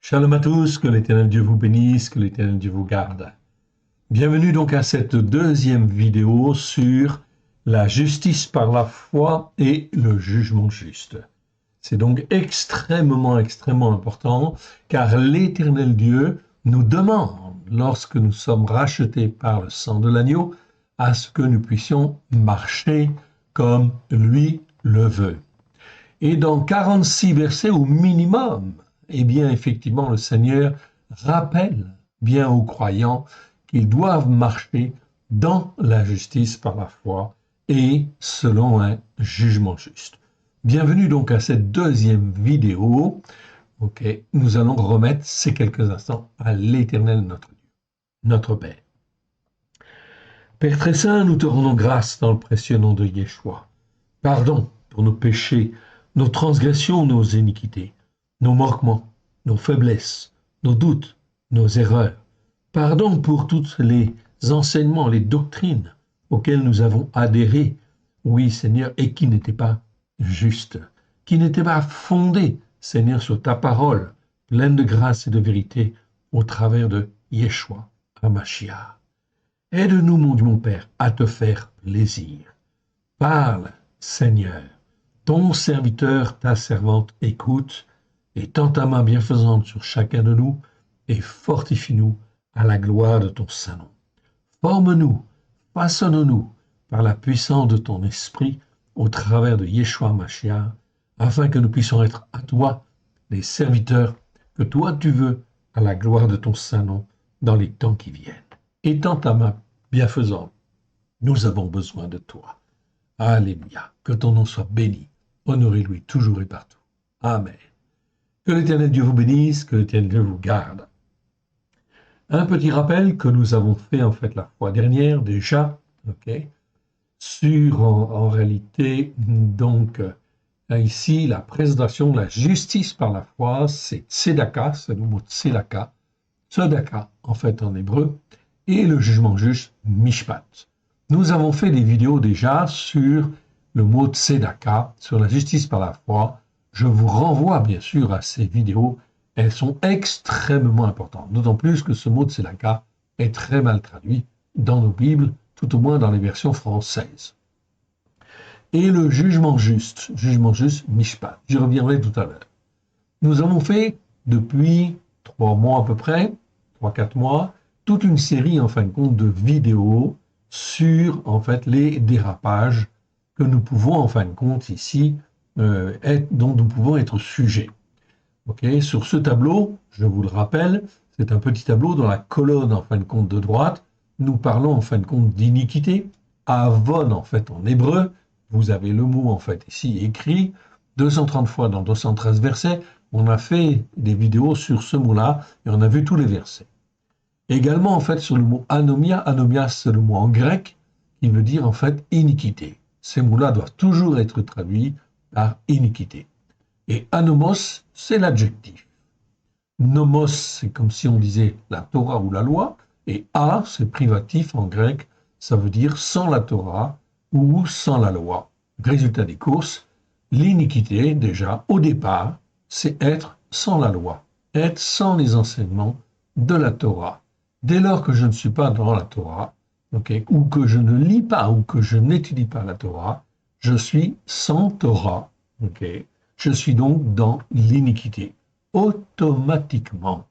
Shalom à tous, que l'Éternel Dieu vous bénisse, que l'Éternel Dieu vous garde. Bienvenue donc à cette deuxième vidéo sur la justice par la foi et le jugement juste. C'est donc extrêmement important car l'Éternel Dieu nous demande, lorsque nous sommes rachetés par le sang de l'agneau, à ce que nous puissions marcher comme lui le veut. Et dans 46 versets au minimum, eh bien, effectivement, le Seigneur rappelle bien aux croyants qu'ils doivent marcher dans la justice par la foi et selon un jugement juste. Bienvenue donc à cette deuxième vidéo. Ok, nous allons remettre ces quelques instants à l'Éternel notre Dieu, notre Père. Père très saint, nous te rendons grâce dans le précieux nom de Yeshua. Pardon pour nos péchés, nos transgressions, nos iniquités, nos manquements, nos faiblesses, nos doutes, nos erreurs. Pardon pour tous les enseignements, les doctrines auxquelles nous avons adhéré, oui Seigneur, et qui n'étaient pas justes, qui n'étaient pas fondés, Seigneur, sur ta parole, pleine de grâce et de vérité, au travers de Yeshua, HaMashiach. Aide-nous, mon Dieu, mon Père, à te faire plaisir. Parle, Seigneur. Ton serviteur, ta servante, écoute, et tends ta main bienfaisante sur chacun de nous, et fortifie-nous à la gloire de ton saint nom. Forme-nous, façonne-nous par la puissance de ton esprit au travers de Yeshua Mashiach, afin que nous puissions être à toi les serviteurs que toi tu veux à la gloire de ton saint nom dans les temps qui viennent. Étends ta main bienfaisante, nous avons besoin de toi. Alléluia, que ton nom soit béni, honoré-lui toujours et partout. Amen. Que l'Éternel Dieu vous bénisse, que l'Éternel Dieu vous garde. Un petit rappel que nous avons fait en fait la fois dernière déjà, ok, sur en réalité donc ici la présentation de la justice par la foi, c'est tzedaka, c'est le mot tzedaka, tzedaka en fait en hébreu, et le jugement juste mishpat. Nous avons fait des vidéos déjà sur le mot tzedaka, sur la justice par la foi. Je vous renvoie bien sûr à ces vidéos. Elles sont extrêmement importantes, d'autant plus que ce mot tzedaka est très mal traduit dans nos Bibles, tout au moins dans les versions françaises. Et le jugement juste mishpat. J'y reviendrai tout à l'heure. Nous avons fait depuis 3 mois à peu près, 3-4 mois, toute une série en fin de compte de vidéos sur en fait les dérapages que nous pouvons en fin de compte ici dont nous pouvons être sujets. Okay, sur ce tableau, je vous le rappelle, c'est un petit tableau dans la colonne en fin de compte de droite. Nous parlons en fin de compte d'iniquité. Avon en fait en hébreu. Vous avez le mot en fait ici écrit 230 fois dans 213 versets. On a fait des vidéos sur ce mot-là et on a vu tous les versets. Également en fait sur le mot anomia. Anomia c'est le mot en grec qui veut dire en fait iniquité. Ces mots-là doivent toujours être traduits par iniquité. Et anomos, c'est l'adjectif. Nomos, c'est comme si on disait la Torah ou la loi. Et a, c'est privatif en grec, ça veut dire sans la Torah ou sans la loi. Résultat des courses, l'iniquité, déjà, au départ, c'est être sans la loi, être sans les enseignements de la Torah. Dès lors que je ne suis pas dans la Torah, okay, ou que je ne lis pas, ou que je n'étudie pas la Torah, je suis sans Torah. Okay. Je suis donc dans l'iniquité, automatiquement.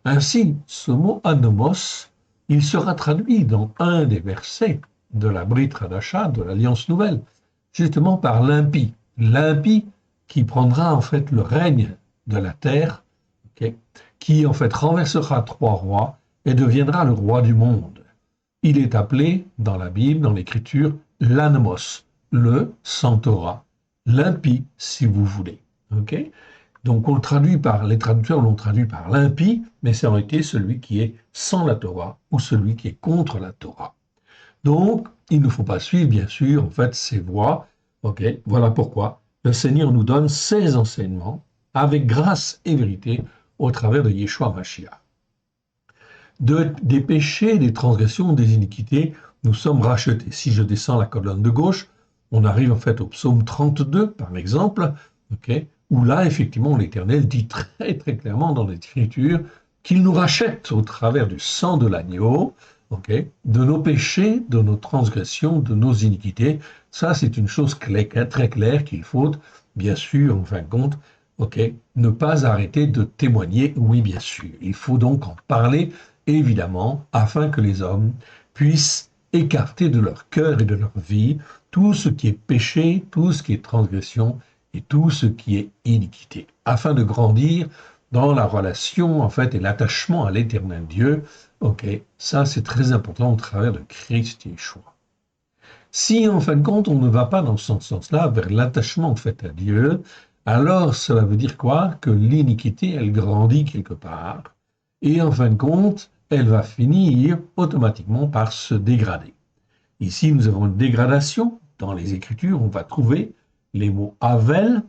Ainsi, ce mot anomos, il sera traduit dans un des versets de la Brit Hadasha, de l'Alliance Nouvelle, justement par l'impie. L'impie qui prendra en fait le règne de la terre, okay, qui en fait renversera 3 rois et deviendra le roi du monde. Il est appelé dans la Bible, dans l'Écriture, l'anomos, le sans Torah. L'impie, si vous voulez. Okay, donc on le traduit les traducteurs l'ont traduit par l'impie, mais c'est en réalité celui qui est sans la Torah ou celui qui est contre la Torah. Donc, il ne faut pas suivre, bien sûr, en fait, ces voies. Okay, voilà pourquoi le Seigneur nous donne ses enseignements avec grâce et vérité au travers de Yeshua Mashiach. Des péchés, des transgressions, des iniquités, nous sommes rachetés. Si je descends la colonne de gauche, on arrive en fait au psaume 32, par exemple, okay, où là, effectivement, l'Éternel dit très très clairement dans l'Écriture qu'il nous rachète au travers du sang de l'agneau, de nos péchés, de nos transgressions, de nos iniquités. Ça, c'est une chose très claire qu'il faut, bien sûr, en fin de compte, ne pas arrêter de témoigner, oui, bien sûr. Il faut donc en parler, évidemment, afin que les hommes puissent écarter de leur cœur et de leur vie tout ce qui est péché, tout ce qui est transgression et tout ce qui est iniquité, afin de grandir dans la relation, en fait, et l'attachement à l'éternel Dieu. Ça, c'est très important au travers de Christ Yeshua. Si, en fin de compte, on ne va pas dans ce sens-là, vers l'attachement, en fait, à Dieu, alors cela veut dire quoi? Que l'iniquité, elle grandit quelque part, et en fin de compte, elle va finir automatiquement par se dégrader. Ici, nous avons une dégradation. Dans les Écritures, on va trouver les mots Avel,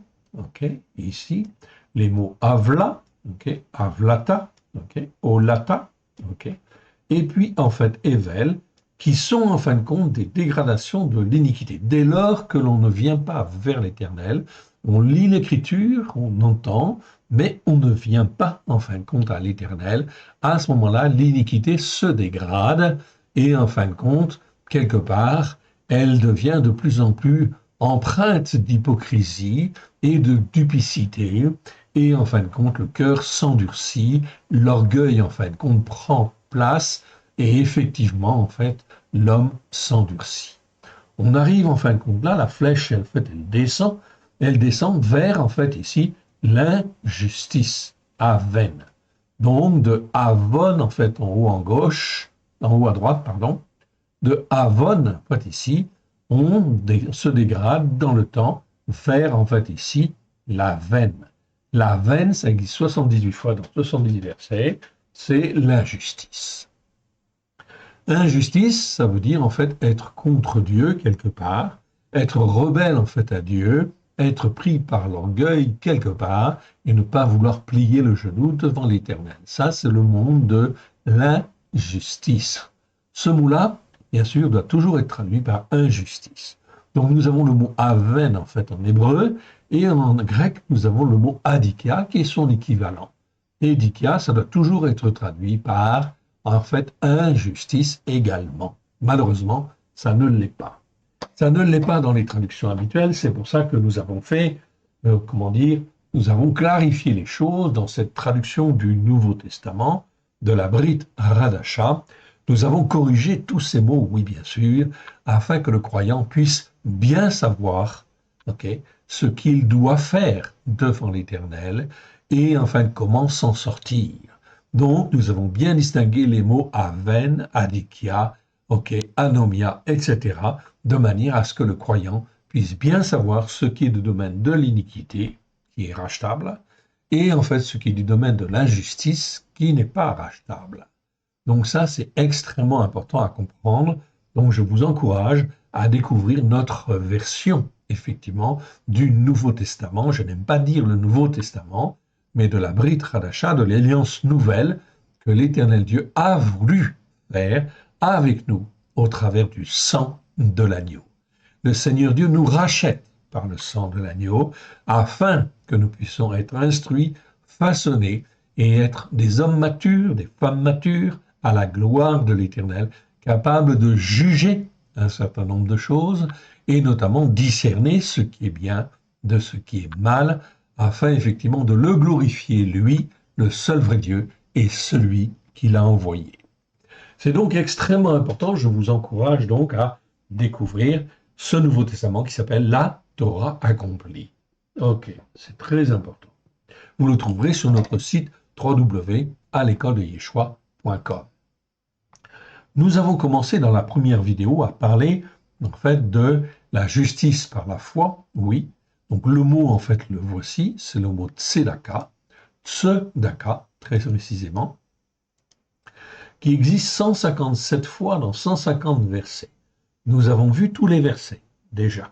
ici, les mots Avla, Avlata, Olata, et puis en fait Evel, qui sont en fin de compte des dégradations de l'iniquité. Dès lors que l'on ne vient pas vers l'Éternel, on lit l'Écriture, on entend, mais on ne vient pas en fin de compte à l'Éternel. À ce moment-là, l'iniquité se dégrade et en fin de compte, quelque part, elle devient de plus en plus empreinte d'hypocrisie et de duplicité, et en fin de compte, le cœur s'endurcit, l'orgueil en fin de compte prend place, et effectivement, en fait, l'homme s'endurcit. On arrive en fin de compte là, la flèche, elle descend vers, en fait, ici, l'injustice, Aven. Donc, de Avon, en fait, en haut à droite, pardon, de Avon, en fait, ici, on se dégrade dans le temps vers, en fait, ici, la veine. La veine, ça existe 78 fois dans 70 versets, c'est l'injustice. Injustice, ça veut dire, en fait, être contre Dieu quelque part, être rebelle, en fait, à Dieu, être pris par l'orgueil quelque part, et ne pas vouloir plier le genou devant l'Éternel. Ça, c'est le monde de l'injustice. Ce mot-là, bien sûr, doit toujours être traduit par injustice. Donc nous avons le mot aven en fait en hébreu, et en grec nous avons le mot adikia qui est son équivalent. Et dikia, ça doit toujours être traduit par en fait injustice également. Malheureusement, ça ne l'est pas. Ça ne l'est pas dans les traductions habituelles, c'est pour ça que nous avons fait, nous avons clarifié les choses dans cette traduction du Nouveau Testament, de la Brit Hadasha. Nous avons corrigé tous ces mots, oui bien sûr, afin que le croyant puisse bien savoir ce qu'il doit faire devant l'Éternel et enfin comment s'en sortir. Donc nous avons bien distingué les mots aven, adikia, anomia, etc., de manière à ce que le croyant puisse bien savoir ce qui est du domaine de l'iniquité, qui est rachetable, et en fait ce qui est du domaine de l'injustice, qui n'est pas rachetable. Donc ça, c'est extrêmement important à comprendre. Donc je vous encourage à découvrir notre version, effectivement, du Nouveau Testament. Je n'aime pas dire le Nouveau Testament, mais de la Brit Hadasha, de l'alliance nouvelle que l'Éternel Dieu a voulu faire avec nous au travers du sang de l'agneau. Le Seigneur Dieu nous rachète par le sang de l'agneau afin que nous puissions être instruits, façonnés et être des hommes matures, des femmes matures, à la gloire de l'Éternel, capable de juger un certain nombre de choses et notamment discerner ce qui est bien de ce qui est mal, afin effectivement de le glorifier, lui, le seul vrai Dieu, et celui qui l'a envoyé. C'est donc extrêmement important, je vous encourage donc à découvrir ce Nouveau Testament qui s'appelle la Torah accomplie. C'est très important. Vous le trouverez sur notre site www.alécoledeyeshua.com. Nous avons commencé dans la première vidéo à parler en fait de la justice par la foi, oui. Donc le mot en fait le voici, c'est le mot tzedaka, très précisément, qui existe 157 fois dans 150 versets. Nous avons vu tous les versets déjà.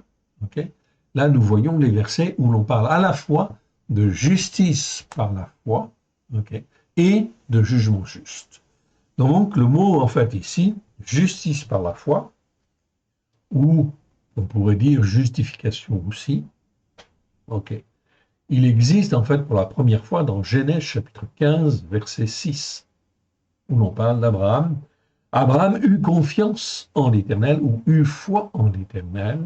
Là nous voyons les versets où l'on parle à la fois de justice par la foi, et de jugement juste. Donc, le mot, en fait, ici, justice par la foi, ou on pourrait dire justification aussi, il existe en fait pour la première fois dans Genèse chapitre 15, verset 6, où l'on parle d'Abraham. Abraham eut confiance en l'Éternel, ou eut foi en l'Éternel,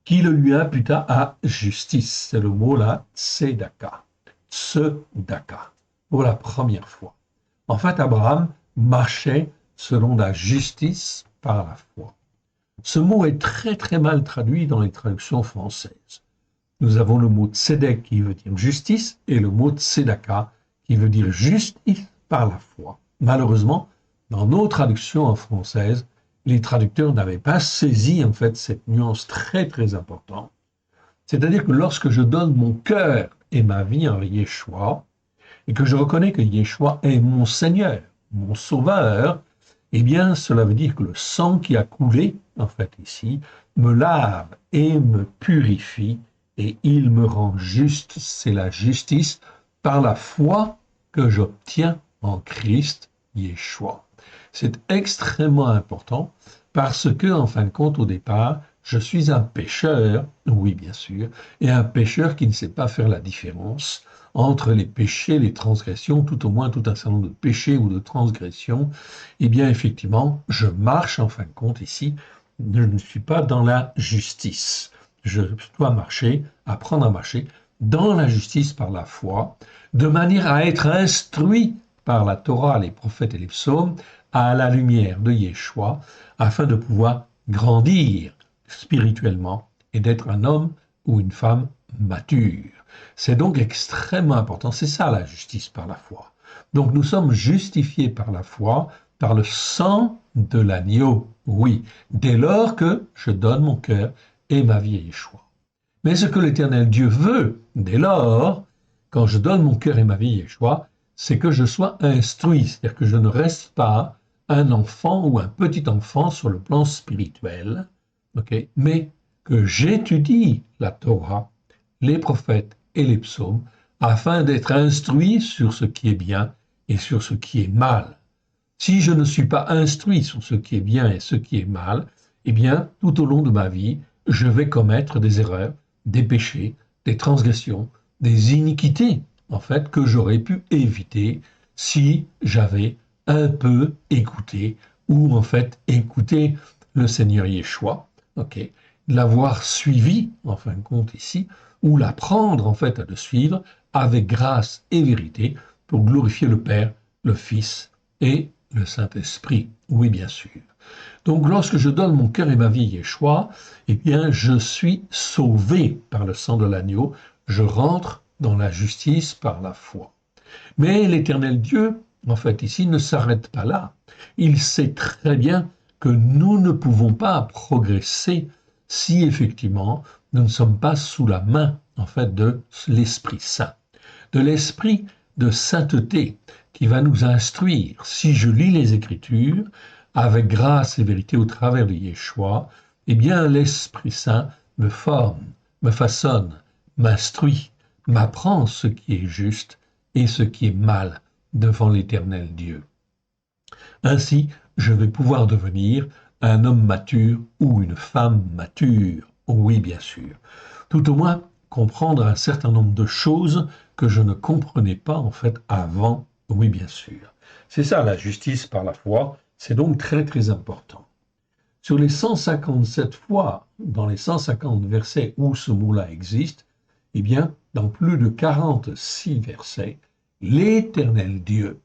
qui le lui imputa à justice. C'est le mot là, tzedaka. Tzedaka, pour la première fois. En fait, Abraham marchait selon la justice par la foi. Ce mot est très très mal traduit dans les traductions françaises. Nous avons le mot tzedek qui veut dire justice et le mot tzedaka qui veut dire justice par la foi. Malheureusement, dans nos traductions en française, les traducteurs n'avaient pas saisi en fait cette nuance très très importante. C'est-à-dire que lorsque je donne mon cœur et ma vie en Yeshua, et que je reconnais que Yeshua est mon Seigneur, mon Sauveur, eh bien cela veut dire que le sang qui a coulé, en fait ici, me lave et me purifie, et il me rend juste. C'est la justice par la foi que j'obtiens en Christ Yeshua. C'est extrêmement important parce que, en fin de compte, au départ, je suis un pécheur, oui bien sûr, et un pécheur qui ne sait pas faire la différence entre les péchés, les transgressions, tout au moins tout un certain nombre de péchés ou de transgressions. Eh bien, effectivement, je marche, en fin de compte, ici, je ne suis pas dans la justice. Je dois marcher, apprendre à marcher dans la justice par la foi, de manière à être instruit par la Torah, les prophètes et les psaumes, à la lumière de Yeshua, afin de pouvoir grandir spirituellement et d'être un homme ou une femme mature. C'est donc extrêmement important, c'est ça la justice par la foi. Donc nous sommes justifiés par la foi, par le sang de l'agneau, oui, dès lors que je donne mon cœur et ma vie à Yeshua. Mais ce que l'Éternel Dieu veut, dès lors, quand je donne mon cœur et ma vie à Yeshua, c'est que je sois instruit, c'est-à-dire que je ne reste pas un enfant ou un petit enfant sur le plan spirituel, okay, mais que j'étudie la Torah, les prophètes et les psaumes, afin d'être instruit sur ce qui est bien et sur ce qui est mal. Si je ne suis pas instruit sur ce qui est bien et ce qui est mal, eh bien, tout au long de ma vie, je vais commettre des erreurs, des péchés, des transgressions, des iniquités, en fait, que j'aurais pu éviter si j'avais un peu écouté, ou en fait écouté le Seigneur Yeshua, okay, l'avoir suivi, en fin de compte ici, ou l'apprendre en fait à le suivre avec grâce et vérité pour glorifier le Père, le Fils et le Saint-Esprit. Oui, bien sûr. Donc lorsque je donne mon cœur et ma vie à Yeshua, eh bien je suis sauvé par le sang de l'agneau, je rentre dans la justice par la foi. Mais l'Éternel Dieu, en fait ici, ne s'arrête pas là. Il sait très bien que nous ne pouvons pas progresser si effectivement nous ne sommes pas sous la main en fait de l'Esprit Saint, de l'Esprit de sainteté qui va nous instruire. Si je lis les Écritures avec grâce et vérité au travers de Yeshua, eh bien l'Esprit Saint me forme, me façonne, m'instruit, m'apprend ce qui est juste et ce qui est mal devant l'Éternel Dieu. Ainsi, je vais pouvoir devenir un homme mature ou une femme mature. Oui, bien sûr. Tout au moins, comprendre un certain nombre de choses que je ne comprenais pas en fait avant. Oui, bien sûr. C'est ça la justice par la foi. C'est donc très très important. Sur les 157 fois, dans les 150 versets où ce mot-là existe, eh bien, dans plus de 46 versets, l'Éternel Dieu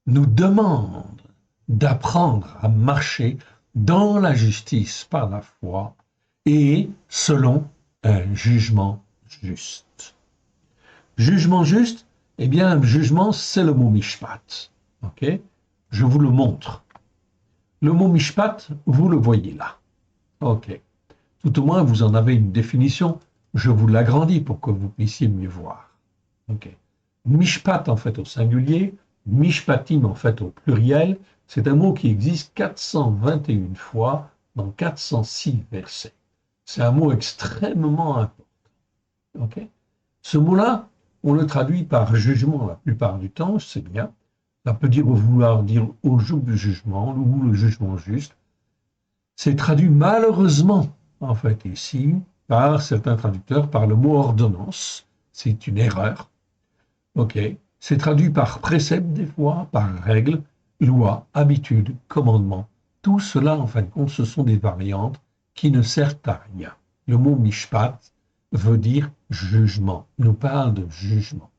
nous demande d'apprendre à marcher dans la justice par la foi et selon un jugement juste. Jugement juste, eh bien, un jugement, c'est le mot mishpat. Ok? Je vous le montre. Le mot mishpat, vous le voyez là. Ok. Tout au moins, vous en avez une définition. Je vous l'agrandis pour que vous puissiez mieux voir. Ok. Mishpat, en fait, au singulier, mishpatim, en fait, au pluriel, c'est un mot qui existe 421 fois dans 406 versets. C'est un mot extrêmement important. Okay. Ce mot-là, on le traduit par jugement la plupart du temps, c'est bien. Ça peut vouloir dire au jour du jugement ou le jugement juste. C'est traduit malheureusement, en fait, ici, par certains traducteurs, par le mot ordonnance, c'est une erreur. Ok, c'est traduit par précepte des fois, par règle, loi, habitude, commandement. Tout cela, en fin de compte, ce sont des variantes qui ne servent à rien. Le mot mishpat veut dire jugement, il nous parle de jugement.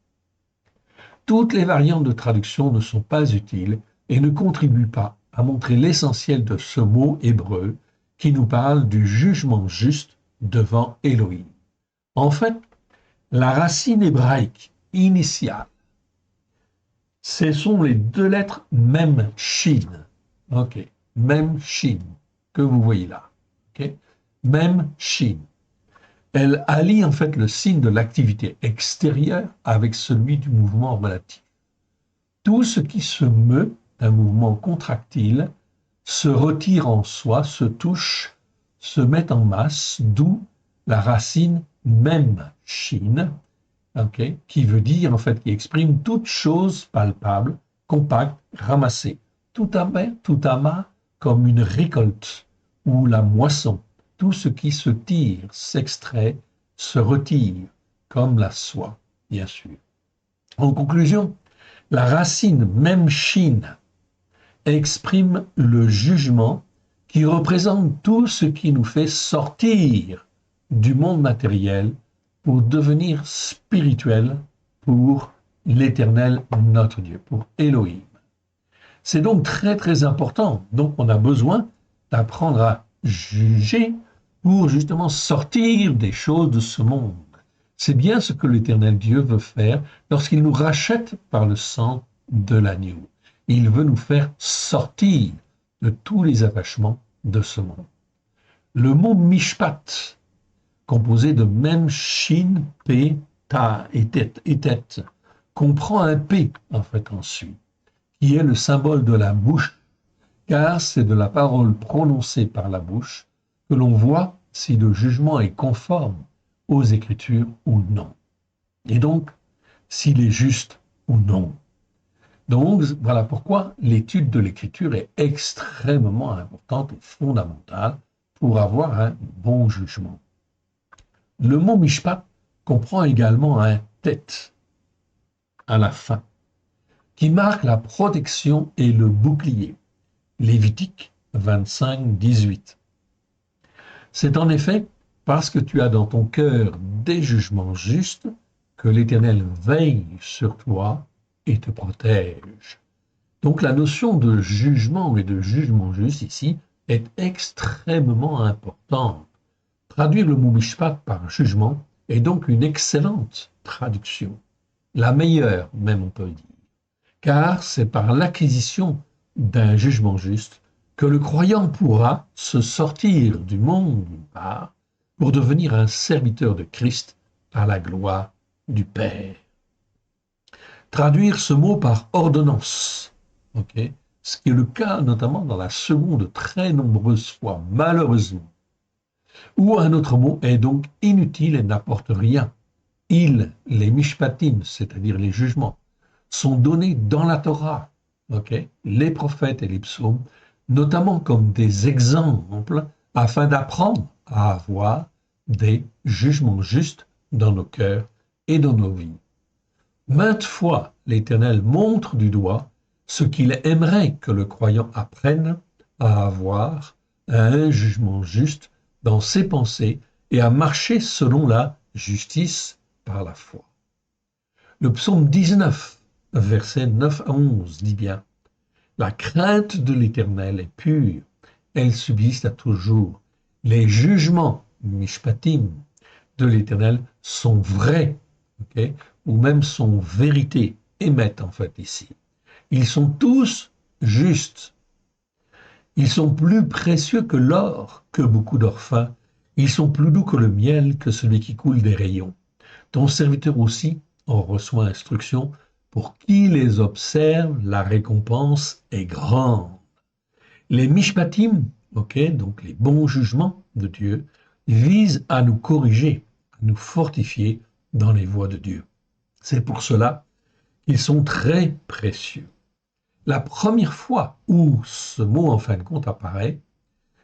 Toutes les variantes de traduction ne sont pas utiles et ne contribuent pas à montrer l'essentiel de ce mot hébreu qui nous parle du jugement juste devant Elohim. En fait, la racine hébraïque initiale, ce sont les deux lettres Mem Shin. Ok, Mem Shin, que vous voyez là. Ok, Mem Shin. Elle allie en fait le signe de l'activité extérieure avec celui du mouvement relatif. Tout ce qui se meut d'un mouvement contractile se retire en soi, se touche, se met en masse, d'où la racine Mem Shin, okay, qui veut dire en fait, qui exprime toute chose palpable, compacte, ramassée, tout amas comme une récolte ou la moisson. Tout ce qui se tire, s'extrait, se retire, comme la soie, bien sûr. En conclusion, la racine Mem Shin exprime le jugement qui représente tout ce qui nous fait sortir du monde matériel pour devenir spirituel pour l'Éternel notre Dieu, pour Elohim. C'est donc très très important. Donc on a besoin d'apprendre à juger pour justement sortir des choses de ce monde. C'est bien ce que l'Éternel Dieu veut faire lorsqu'il nous rachète par le sang de l'agneau. Il veut nous faire sortir de tous les attachements de ce monde. Le mot mishpat, composé de Mem, Shin, P, Ta et Tet, comprend un P en fait ensuite, qui est le symbole de la bouche, car c'est de la parole prononcée par la bouche que l'on voit si le jugement est conforme aux Écritures ou non. Et donc, s'il est juste ou non. Donc, voilà pourquoi l'étude de l'Écriture est extrêmement importante et fondamentale pour avoir un bon jugement. Le mot mishpat comprend également un tet à la fin, qui marque la protection et le bouclier. Lévitique 25, 18. C'est en effet parce que tu as dans ton cœur des jugements justes que l'Éternel veille sur toi et te protège. Donc la notion de jugement et de jugement juste ici est extrêmement importante. Traduire le mot mishpat par jugement est donc une excellente traduction, la meilleure même on peut dire, car c'est par l'acquisition d'un jugement juste que le croyant pourra se sortir du monde d'une part pour devenir un serviteur de Christ à la gloire du Père. Traduire ce mot par ordonnance, okay, ce qui est le cas notamment dans la seconde très nombreuses fois, malheureusement, ou un autre mot est donc inutile et n'apporte rien. Les mishpatim, c'est-à-dire les jugements, sont donnés dans la Torah, okay, les prophètes et les psaumes, notamment comme des exemples afin d'apprendre à avoir des jugements justes dans nos cœurs et dans nos vies. Maintes fois, l'Éternel montre du doigt ce qu'il aimerait que le croyant apprenne à avoir un jugement juste dans ses pensées et à marcher selon la justice par la foi. Le psaume 19, versets 9 à 11 dit bien « La crainte de l'Éternel est pure, elle subsiste à toujours. Les jugements, mishpatim, de l'Éternel sont vrais, okay, ou même sont vérité, émettent en fait ici. Ils sont tous justes. Ils sont plus précieux que l'or, que beaucoup d'orphins. Ils sont plus doux que le miel, que celui qui coule des rayons. Ton serviteur aussi en reçoit instruction. Pour qui les observe, la récompense est grande. Les mishpatim, donc les bons jugements de Dieu, visent à nous corriger, à nous fortifier dans les voies de Dieu. C'est pour cela qu'ils sont très précieux. La première fois où ce mot, en fin de compte, apparaît,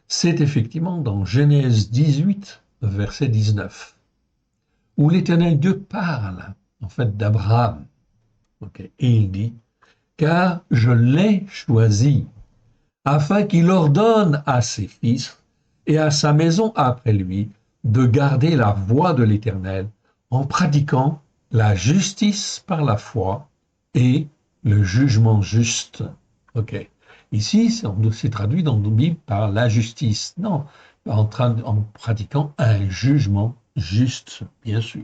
c'est effectivement dans Genèse 18, verset 19. où l'Éternel Dieu parle, en fait, d'Abraham. Okay. Et il dit, car je l'ai choisi, afin qu'il ordonne à ses fils et à sa maison après lui de garder la voie de l'Éternel en pratiquant la justice par la foi et le jugement juste. Ok. Ici, c'est traduit dans nos Bibles par la justice. Non, en pratiquant un jugement juste, bien sûr.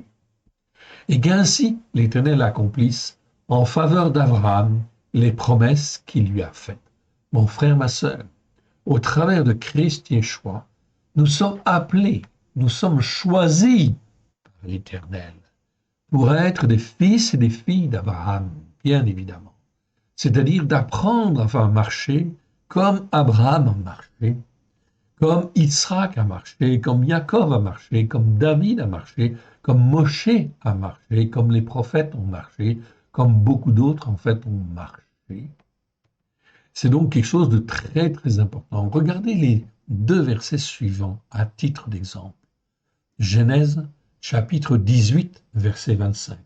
Et qu'ainsi l'Éternel accomplisse en faveur d'Abraham les promesses qu'il lui a faites. Mon frère, ma sœur, au travers de Christ Yeshua, nous sommes appelés, nous sommes choisis par l'Éternel pour être des fils et des filles d'Abraham, bien évidemment. C'est-à-dire d'apprendre à marcher comme Abraham a marché, comme Yitzhak a marché, comme Jacob a marché, comme David a marché, comme Moshe a marché, comme les prophètes ont marché, comme beaucoup d'autres en fait ont marché. C'est donc quelque chose de très très important. Regardez les deux versets suivants à titre d'exemple. Genèse chapitre 18, verset 25.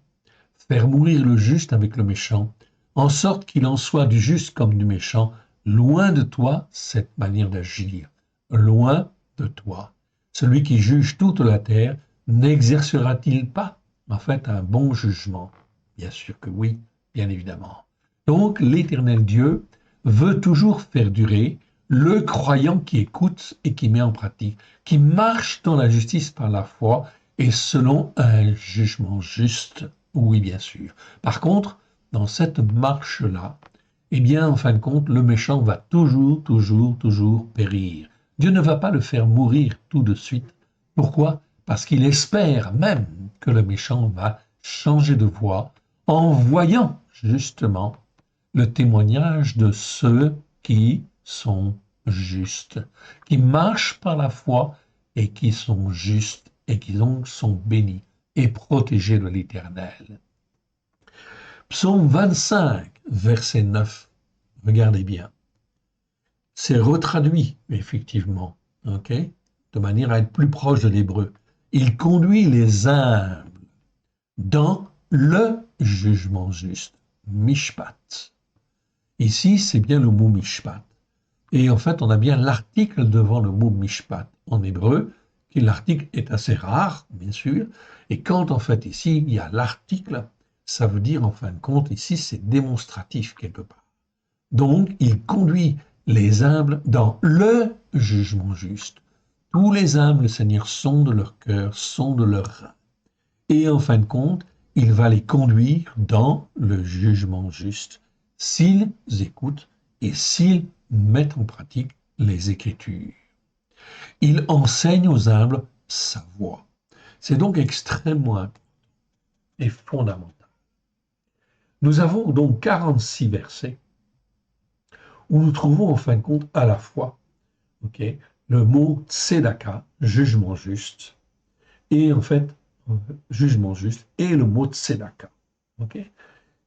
Faire mourir le juste avec le méchant, en sorte qu'il en soit du juste comme du méchant, loin de toi cette manière d'agir. Loin de toi. Celui qui juge toute la terre n'exercera-t-il pas en fait un bon jugement? Bien sûr que oui, bien évidemment. Donc l'Éternel Dieu veut toujours faire durer le croyant qui écoute et qui met en pratique, qui marche dans la justice par la foi et selon un jugement juste. Oui, bien sûr. Par contre, dans cette marche-là, eh bien, en fin de compte, le méchant va toujours, toujours, toujours périr. Dieu ne va pas le faire mourir tout de suite. Pourquoi? Parce qu'il espère même que le méchant va changer de voie en voyant justement le témoignage de ceux qui sont justes, qui marchent par la foi et qui sont justes et qui donc sont bénis et protégés de l'Éternel. Psaume 25, verset 9. Regardez bien. C'est retraduit, effectivement, ok, de manière à être plus proche de l'hébreu. Il conduit les humbles dans le jugement juste. Mishpat. Ici, c'est bien le mot mishpat. Et en fait, on a bien l'article devant le mot mishpat en hébreu, qui l'article est assez rare, bien sûr. Et quand en fait ici, il y a l'article, ça veut dire en fin de compte, ici, c'est démonstratif quelque part. Donc, il conduit les humbles dans le jugement juste. Tous les humbles, Seigneur, sondent leur cœur, sondent leur rein. Et en fin de compte, il va les conduire dans le jugement juste s'ils écoutent et s'ils mettent en pratique les Écritures. Il enseigne aux humbles sa voie. C'est donc extrêmement important et fondamental. Nous avons donc 46 versets où nous trouvons en fin de compte à la fois le mot tzedaka, jugement juste, et en fait, jugement juste, et le mot tzedaka.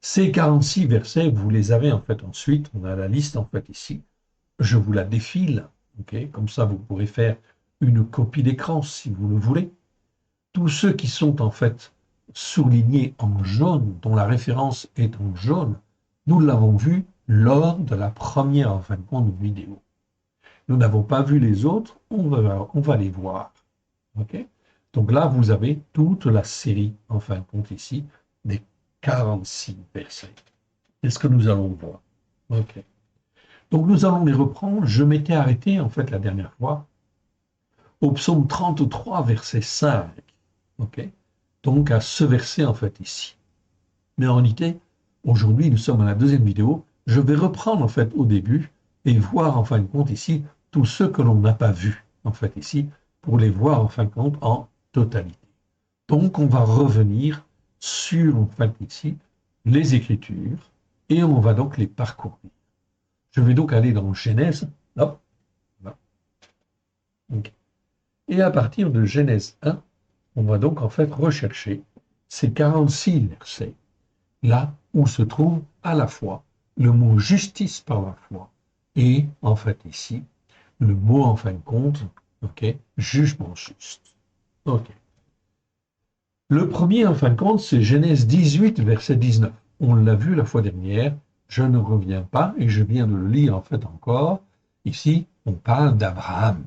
Ces 46 versets, vous les avez en fait ensuite, on a la liste en fait ici, je vous la défile, comme ça vous pourrez faire une copie d'écran si vous le voulez. Tous ceux qui sont en fait soulignés en jaune, dont la référence est en jaune, nous l'avons vu lors de la première en fin de compte vidéo. Nous n'avons pas vu les autres, on va les voir. Donc là, vous avez toute la série, en fin de compte ici, des 46 versets. Qu'est-ce que nous allons voir? Donc nous allons les reprendre. Je m'étais arrêté, en fait, la dernière fois, au psaume 33, verset 5. Donc à ce verset, en fait, ici. Mais en réalité, aujourd'hui, nous sommes à la deuxième vidéo. Je vais reprendre, en fait, au début et voir, en fin de compte, ici, tous ceux que l'on n'a pas vus, en fait, ici, pour les voir, en fin de compte, en totalité. Donc, on va revenir sur, en fait, ici, les Écritures, et on va donc les parcourir. Je vais donc aller dans Genèse, hop, là. Et à partir de Genèse 1, on va donc en fait rechercher ces 46 versets, là où se trouve à la fois le mot justice par la foi et en fait ici le mot en fin de compte, jugement juste. Le premier, en fin de compte, c'est Genèse 18, verset 19. On l'a vu la fois dernière, je ne reviens pas, et je viens de le lire en fait encore. Ici, on parle d'Abraham.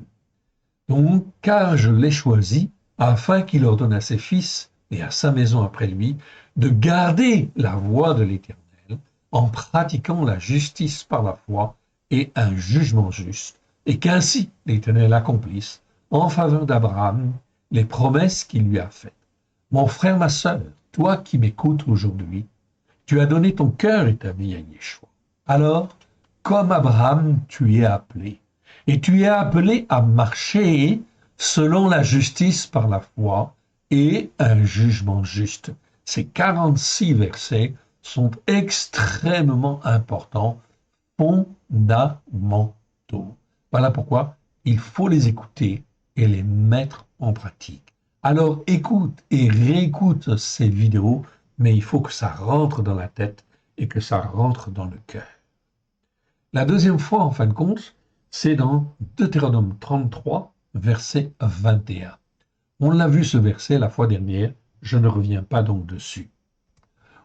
Donc, car je l'ai choisi, afin qu'il ordonne à ses fils et à sa maison après lui, de garder la voie de l'Éternel, en pratiquant la justice par la foi et un jugement juste, et qu'ainsi l'Éternel accomplisse en faveur d'Abraham les promesses qu'il lui a faites. Mon frère, ma sœur, toi qui m'écoutes aujourd'hui, tu as donné ton cœur et ta vie à Yeshua. Alors, comme Abraham, tu es appelé. Et tu es appelé à marcher selon la justice par la foi et un jugement juste. Ces 46 versets sont extrêmement importants, fondamentaux. Voilà pourquoi il faut les écouter et les mettre en pratique. Alors écoute et réécoute ces vidéos, mais il faut que ça rentre dans la tête et que ça rentre dans le cœur. La deuxième fois, en fin de compte, c'est dans Deutéronome 33, verset 21. On l'a vu ce verset la fois dernière, je ne reviens pas donc dessus.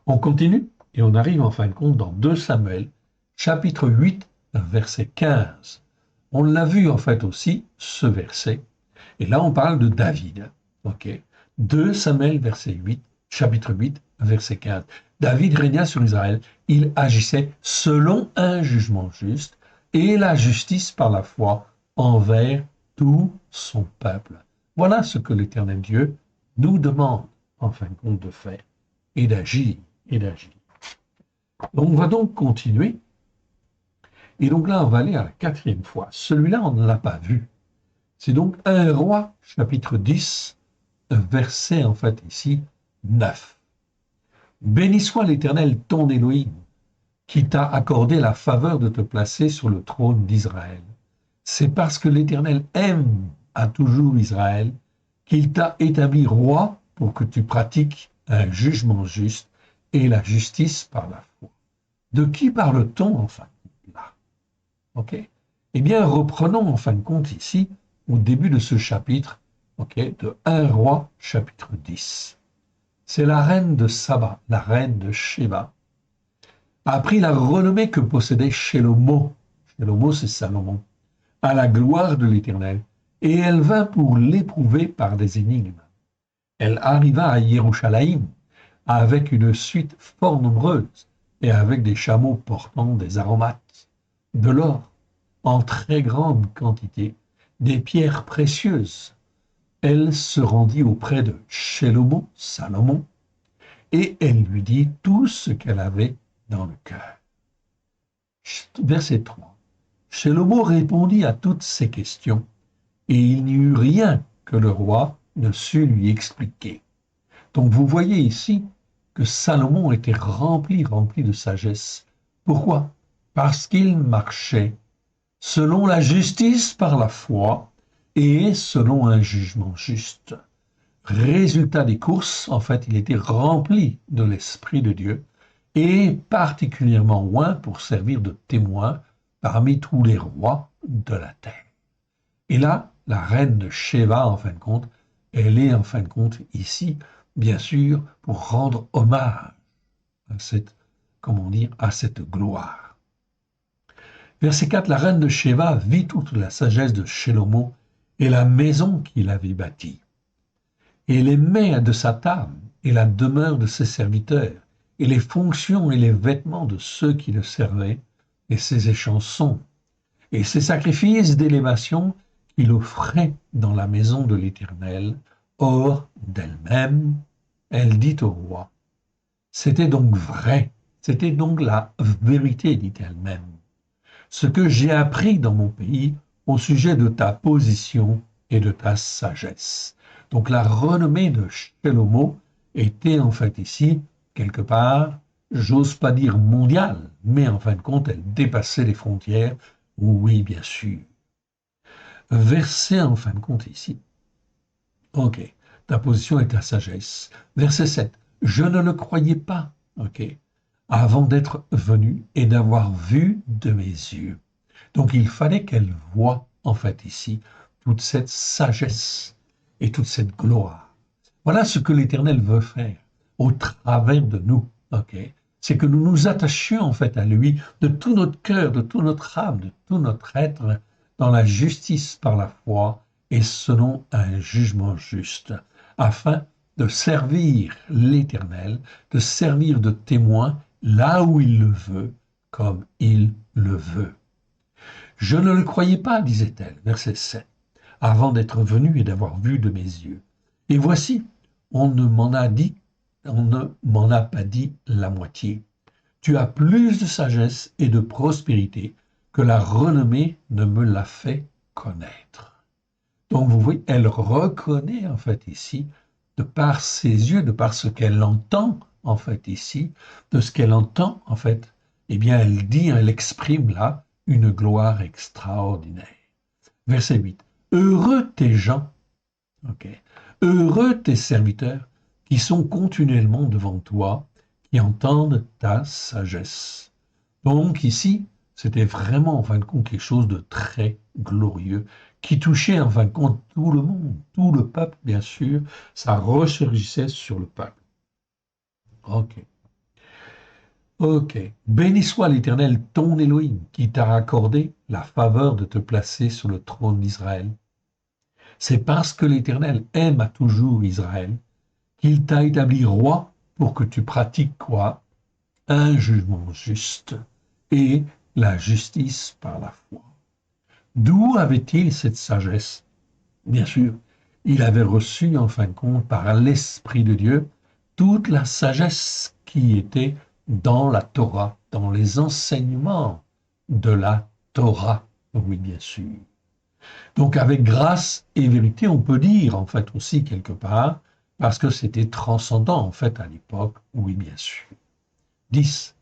On continue et on arrive en fin de compte dans 2 Samuel, chapitre 8, verset 15. On l'a vu en fait aussi, ce verset, et là on parle de David. Ok. 2 Samuel, verset 8, chapitre 8, verset 15. David régna sur Israël, il agissait selon un jugement juste et la justice par la foi envers tout son peuple. Voilà ce que l'Éternel Dieu nous demande en fin de compte de faire et d'agir et d'agir. On va donc continuer. Et donc là, on va aller à la 4e fois. Celui-là, on ne l'a pas vu. C'est donc 1 Roi, chapitre 10, verset en fait ici 9. Béni soit l'Éternel ton Élohim, qui t'a accordé la faveur de te placer sur le trône d'Israël. C'est parce que l'Éternel aime à toujours Israël qu'il t'a établi roi pour que tu pratiques un jugement juste et la justice par la foi. De qui parle-t-on en fin de compte là? Ok. Eh bien, reprenons en fin de compte ici, au début de ce chapitre, de 1 Roi, chapitre 10. C'est la reine de Saba, la reine de Sheba, a appris la renommée que possédait Shelomo. Shelomo, c'est Salomon, à la gloire de l'Éternel, et elle vint pour l'éprouver par des énigmes. Elle arriva à Yerushalayim avec une suite fort nombreuse et avec des chameaux portant des aromates, de l'or en très grande quantité, des pierres précieuses. Elle se rendit auprès de Shelomo, Salomon, et elle lui dit tout ce qu'elle avait dans le cœur. Verset 3. Shelomo répondit à toutes ces questions, et il n'y eut rien que le roi ne sut lui expliquer. Donc vous voyez ici que Salomon était rempli de sagesse. Pourquoi? Parce qu'il marchait selon la justice par la foi et selon un jugement juste. Résultat des courses, en fait, il était rempli de l'Esprit de Dieu et particulièrement loin pour servir de témoin parmi tous les rois de la terre. Et là, la reine de Sheba, en fin de compte, elle est en fin de compte ici, bien sûr, pour rendre hommage à cette, comment dire, à cette gloire. Verset 4, la reine de Sheba vit toute la sagesse de Shelomo et la maison qu'il avait bâtie, et les mets de sa table et la demeure de ses serviteurs, et les fonctions et les vêtements de ceux qui le servaient, et ses échansons, et ses sacrifices d'élévation qu'il offrait dans la maison de l'Éternel, hors d'elle-même, elle dit au roi. C'était donc vrai, c'était donc la vérité, dit-elle-même. Ce que j'ai appris dans mon pays au sujet de ta position et de ta sagesse. Donc la renommée de Shelomo était en fait ici, quelque part, j'ose pas dire mondiale, mais en fin de compte, elle dépassait les frontières. Oui, bien sûr. Verset en fin de compte ici. Ok, ta position et ta sagesse. Verset 7. Je ne le croyais pas, avant d'être venu et d'avoir vu de mes yeux. Donc il fallait qu'elle voie, en fait, ici, toute cette sagesse et toute cette gloire. Voilà ce que l'Éternel veut faire au travers de nous. Ok, c'est que nous nous attachions en fait à lui de tout notre cœur, de toute notre âme, de tout notre être, dans la justice par la foi et selon un jugement juste, afin de servir l'Éternel, de servir de témoin là où il le veut, comme il le veut. Je ne le croyais pas, disait-elle, verset 7, avant d'être venue et d'avoir vu de mes yeux. Et voici, on ne m'en a pas dit la moitié. Tu as plus de sagesse et de prospérité que la renommée ne me l'a fait connaître. Donc vous voyez, elle reconnaît en fait ici, de par ses yeux, de par ce qu'elle entend en fait ici, de ce qu'elle entend en fait, eh bien elle dit, elle exprime là une gloire extraordinaire. Verset 8. Heureux tes gens, ok, heureux tes serviteurs qui sont continuellement devant toi, qui entendent ta sagesse. Donc ici, c'était vraiment en fin de compte quelque chose de très glorieux qui touchait en fin de compte tout le monde, tout le peuple bien sûr, ça ressurgissait sur le peuple. Ok. Ok. Béni soit l'Éternel, ton Elohim, qui t'a accordé la faveur de te placer sur le trône d'Israël. C'est parce que l'Éternel aime à toujours Israël qu'il t'a établi roi pour que tu pratiques quoi? Un jugement juste et la justice par la foi. D'où avait-il cette sagesse? Bien sûr, il avait reçu en fin de compte par l'Esprit de Dieu toute la sagesse qui était dans la Torah, dans les enseignements de la Torah, oui bien sûr. Donc avec grâce et vérité, on peut dire en fait aussi quelque part, parce que c'était transcendant en fait à l'époque, oui bien sûr. 10.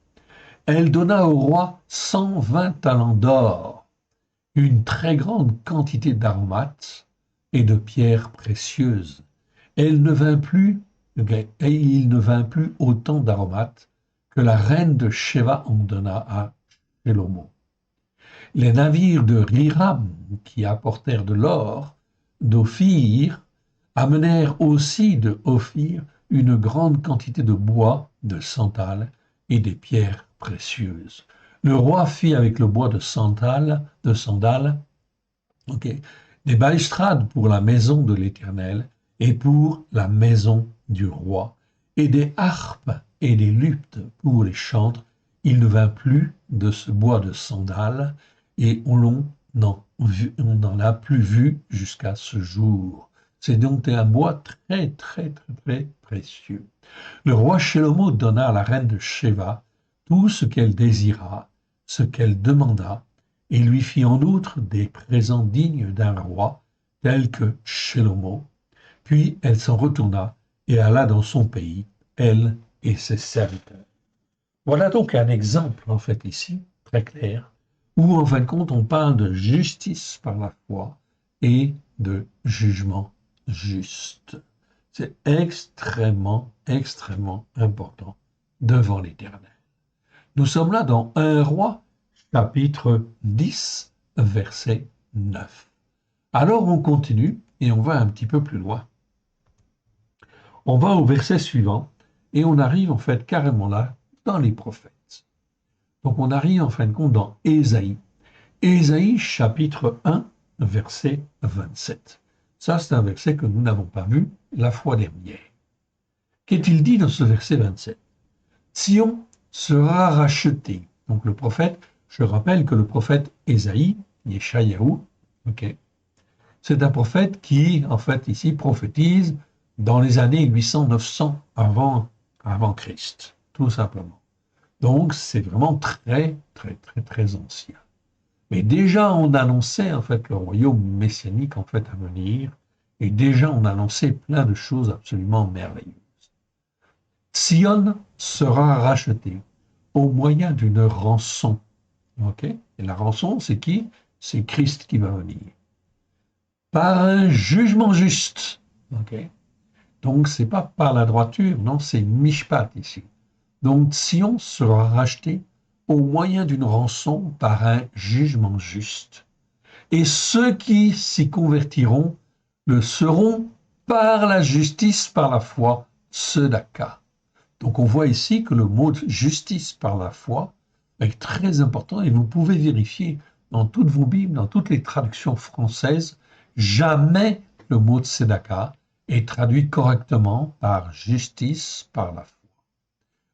Elle donna au roi 120 talents d'or, une très grande quantité d'aromates et de pierres précieuses. Elle ne vint plus, et il ne vint plus autant d'aromates que la reine de Sheba en donna à Shlomo. Les navires de Hiram qui apportèrent de l'or d'Ophir amenèrent aussi de Ophir une grande quantité de bois, de santal et des pierres précieuses. Le roi fit avec le bois de santal, okay, des balustrades pour la maison de l'Éternel et pour la maison du roi, et des harpes et des luttes pour les chantres. Il ne vint plus de ce bois de sandal, et on n'en a plus vu jusqu'à ce jour. C'est donc un bois très, très, très, très précieux. Le roi Shlomo donna à la reine de Sheba tout ce qu'elle désira, ce qu'elle demanda, et lui fit en outre des présents dignes d'un roi, tel que Shlomo. Puis elle s'en retourna et alla dans son pays, elle et ses serviteurs. Voilà donc un exemple, en fait, ici, très clair, où, en fin de compte, on parle de justice par la foi et de jugement juste. C'est extrêmement, extrêmement important devant l'Éternel. Nous sommes là dans 1 Roi, chapitre 10, verset 9. Alors on continue et on va un petit peu plus loin. On va au verset suivant et on arrive en fait carrément là dans les prophètes. Donc on arrive en fin de compte dans Ésaïe. Ésaïe chapitre 1, verset 27. Ça c'est un verset que nous n'avons pas vu la fois dernière. Qu'est-il dit dans ce verset 27? Sion sera racheté. Donc le prophète, je rappelle que le prophète Ésaïe, Yeshayahu, ok, c'est un prophète qui, en fait, ici, prophétise dans les années 800-900 avant Christ, tout simplement. Donc, c'est vraiment très, très, très, très ancien. Mais déjà, on annonçait, en fait, le royaume messianique, en fait, à venir, et déjà, on annonçait plein de choses absolument merveilleuses. Sion sera racheté au moyen d'une rançon. Ok? Et la rançon, c'est qui? C'est Christ qui va venir. Par un jugement juste. Okay. Donc, ce n'est pas par la droiture, non, c'est Mishpat ici. Donc, Sion sera racheté au moyen d'une rançon par un jugement juste. Et ceux qui s'y convertiront le seront par la justice, par la foi, tzedaka. Donc on voit ici que le mot justice par la foi est très important et vous pouvez vérifier dans toutes vos Bibles, dans toutes les traductions françaises, jamais le mot tzedaka est traduit correctement par justice par la foi.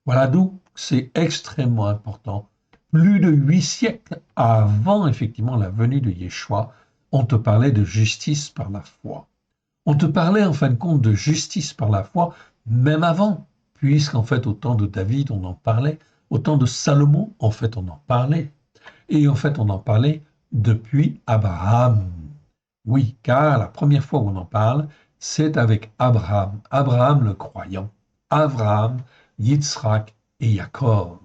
Voilà d'où c'est extrêmement important. Plus de 8 siècles avant effectivement la venue de Yeshua, on te parlait de justice par la foi. On te parlait en fin de compte de justice par la foi même avant, puisqu'en fait au temps de David on en parlait, au temps de Salomon en fait on en parlait, et en fait on en parlait depuis Abraham. Oui, car la première fois où on en parle, c'est avec Abraham, Abraham le croyant, Abraham, Yitzhak et Jacob,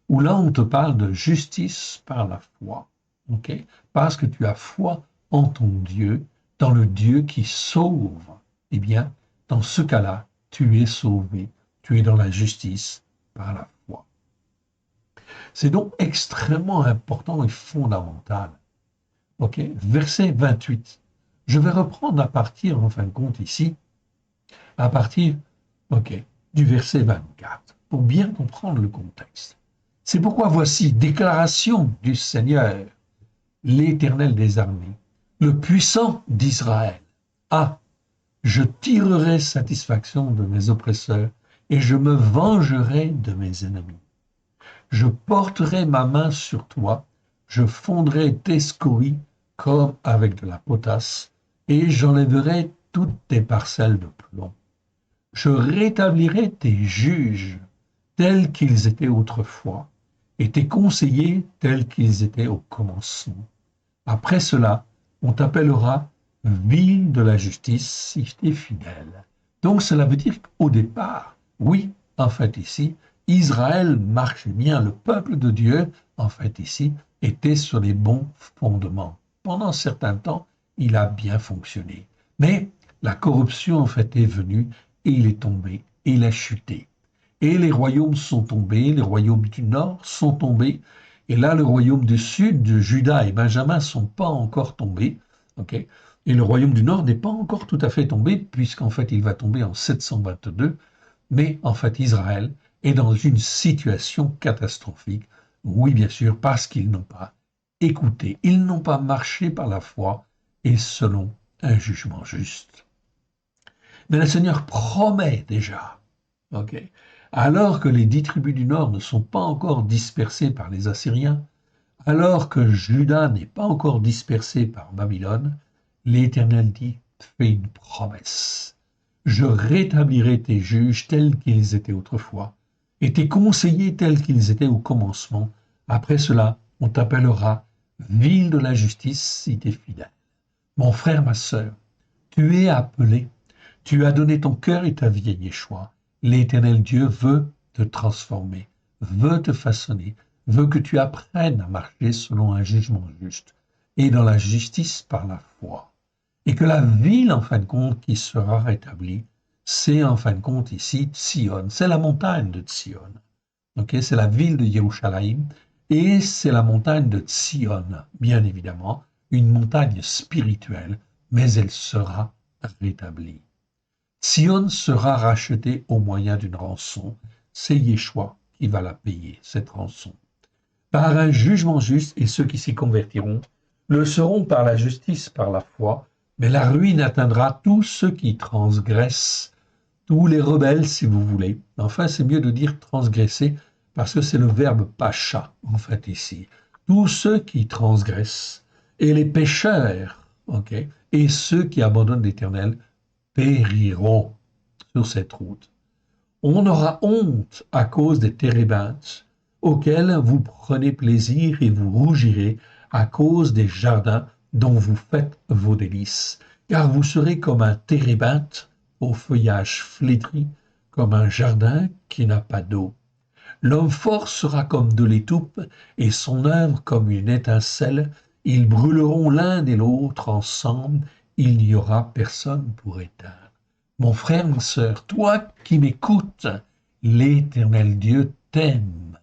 où là on te parle de justice par la foi, ok? Parce que tu as foi en ton Dieu, dans le Dieu qui sauve. Eh bien, dans ce cas-là, tu es sauvé, tu es dans la justice par la foi. C'est donc extrêmement important et fondamental. Ok, verset 28. Je vais reprendre à partir, en fin de compte, ici, à partir, ok, du verset 24, pour bien comprendre le contexte. C'est pourquoi voici, déclaration du Seigneur, l'Éternel des armées, le puissant d'Israël. Ah, je tirerai satisfaction de mes oppresseurs et je me vengerai de mes ennemis. Je porterai ma main sur toi, je fondrai tes scories comme avec de la potasse, et j'enlèverai toutes tes parcelles de plomb. Je rétablirai tes juges tels qu'ils étaient autrefois, et tes conseillers tels qu'ils étaient au commencement. Après cela, on t'appellera ville de la justice si tu es fidèle. Donc cela veut dire qu'au départ, oui, en fait ici, Israël marchait bien, le peuple de Dieu, en fait ici, était sur les bons fondements. Pendant un certain temps, il a bien fonctionné. Mais la corruption, en fait, est venue et il est tombé et il a chuté. Et les royaumes sont tombés, les royaumes du nord sont tombés, et là, le royaume du sud, de Juda et Benjamin, ne sont pas encore tombés. Okay, et le royaume du nord n'est pas encore tout à fait tombé, puisqu'en fait, il va tomber en 722. Mais en fait, Israël est dans une situation catastrophique. Oui, bien sûr, parce qu'ils n'ont pas écouté, ils n'ont pas marché par la foi et selon un jugement juste. Mais le Seigneur promet déjà, ok, alors que les 10 tribus du nord ne sont pas encore dispersées par les Assyriens, alors que Juda n'est pas encore dispersé par Babylone, l'Éternel dit, fais une promesse. Je rétablirai tes juges tels qu'ils étaient autrefois, et tes conseillers tels qu'ils étaient au commencement. Après cela, on t'appellera ville de la justice si tu es fidèle. Mon frère, ma sœur, tu es appelé, tu as donné ton cœur et ta vie à Yeshua. L'Éternel Dieu veut te transformer, veut te façonner, veut que tu apprennes à marcher selon un jugement juste et dans la justice par la foi. Et que la ville, en fin de compte, qui sera rétablie, c'est en fin de compte ici Tzion, c'est la montagne de Tzion. Okay, c'est la ville de Yerushalayim et c'est la montagne de Tzion, bien évidemment, une montagne spirituelle, mais elle sera rétablie. Tzion sera rachetée au moyen d'une rançon. C'est Yeshua qui va la payer, cette rançon. Par un jugement juste, et ceux qui s'y convertiront le seront par la justice, par la foi, mais la ruine atteindra tous ceux qui transgressent, tous les rebelles, si vous voulez. Enfin, c'est mieux de dire transgresser, parce que c'est le verbe pacha, en fait, ici. Tous ceux qui transgressent, et les pécheurs, ok, et ceux qui abandonnent l'Éternel, périront sur cette route. On aura honte à cause des térébintes auxquels vous prenez plaisir et vous rougirez à cause des jardins dont vous faites vos délices, car vous serez comme un térébinthe au feuillage flétri, comme un jardin qui n'a pas d'eau. L'homme fort sera comme de l'étoupe et son œuvre comme une étincelle. Ils brûleront l'un et l'autre ensemble. Il n'y aura personne pour éteindre. Mon frère, ma sœur, toi qui m'écoutes, l'Éternel Dieu t'aime.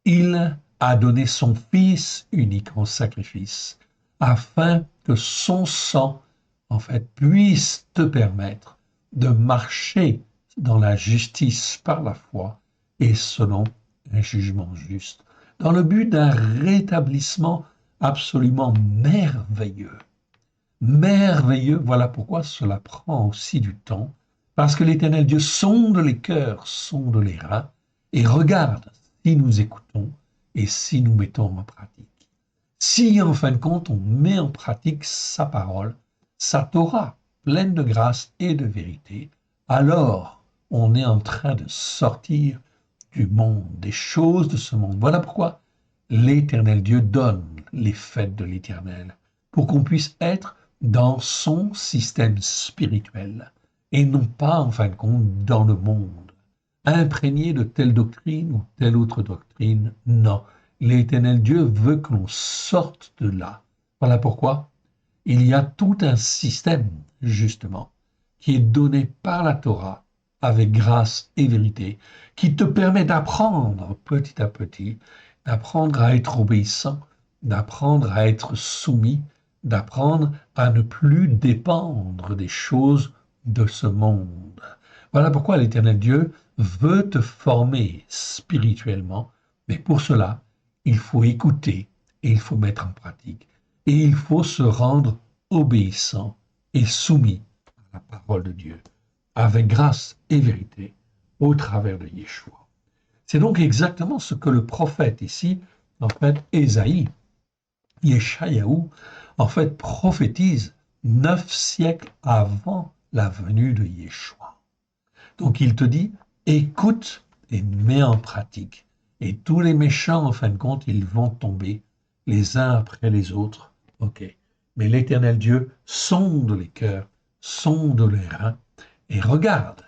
Il a donné son Fils unique en sacrifice, afin que son sang, en fait, puisse te permettre de marcher dans la justice par la foi et selon un jugement juste, dans le but d'un rétablissement absolument merveilleux. Merveilleux, voilà pourquoi cela prend aussi du temps, parce que l'Éternel Dieu sonde les cœurs, sonde les reins, et regarde si nous écoutons et si nous mettons en pratique. Si en fin de compte on met en pratique sa parole, sa Torah, pleine de grâce et de vérité, alors on est en train de sortir du monde, des choses de ce monde. Voilà pourquoi l'Éternel Dieu donne les fêtes de l'Éternel, pour qu'on puisse être dans son système spirituel, et non pas, en fin de compte, dans le monde, imprégné de telle doctrine ou telle autre doctrine. Non, l'Éternel Dieu veut que l'on sorte de là. Voilà pourquoi il y a tout un système, justement, qui est donné par la Torah, avec grâce et vérité, qui te permet d'apprendre petit à petit, d'apprendre à être obéissant, d'apprendre à être soumis, d'apprendre à ne plus dépendre des choses de ce monde. Voilà pourquoi l'Éternel Dieu veut te former spirituellement, mais pour cela, il faut écouter et il faut mettre en pratique. Et il faut se rendre obéissant et soumis à la parole de Dieu, avec grâce et vérité, au travers de Yeshua. C'est donc exactement ce que le prophète ici, en fait, Ésaïe, Yeshayahu, en fait, prophétise 9 siècles avant la venue de Yeshua. Donc il te dit, écoute et mets en pratique. Et tous les méchants, en fin de compte, ils vont tomber les uns après les autres. Ok. Mais l'Éternel Dieu sonde les cœurs, sonde les reins et regarde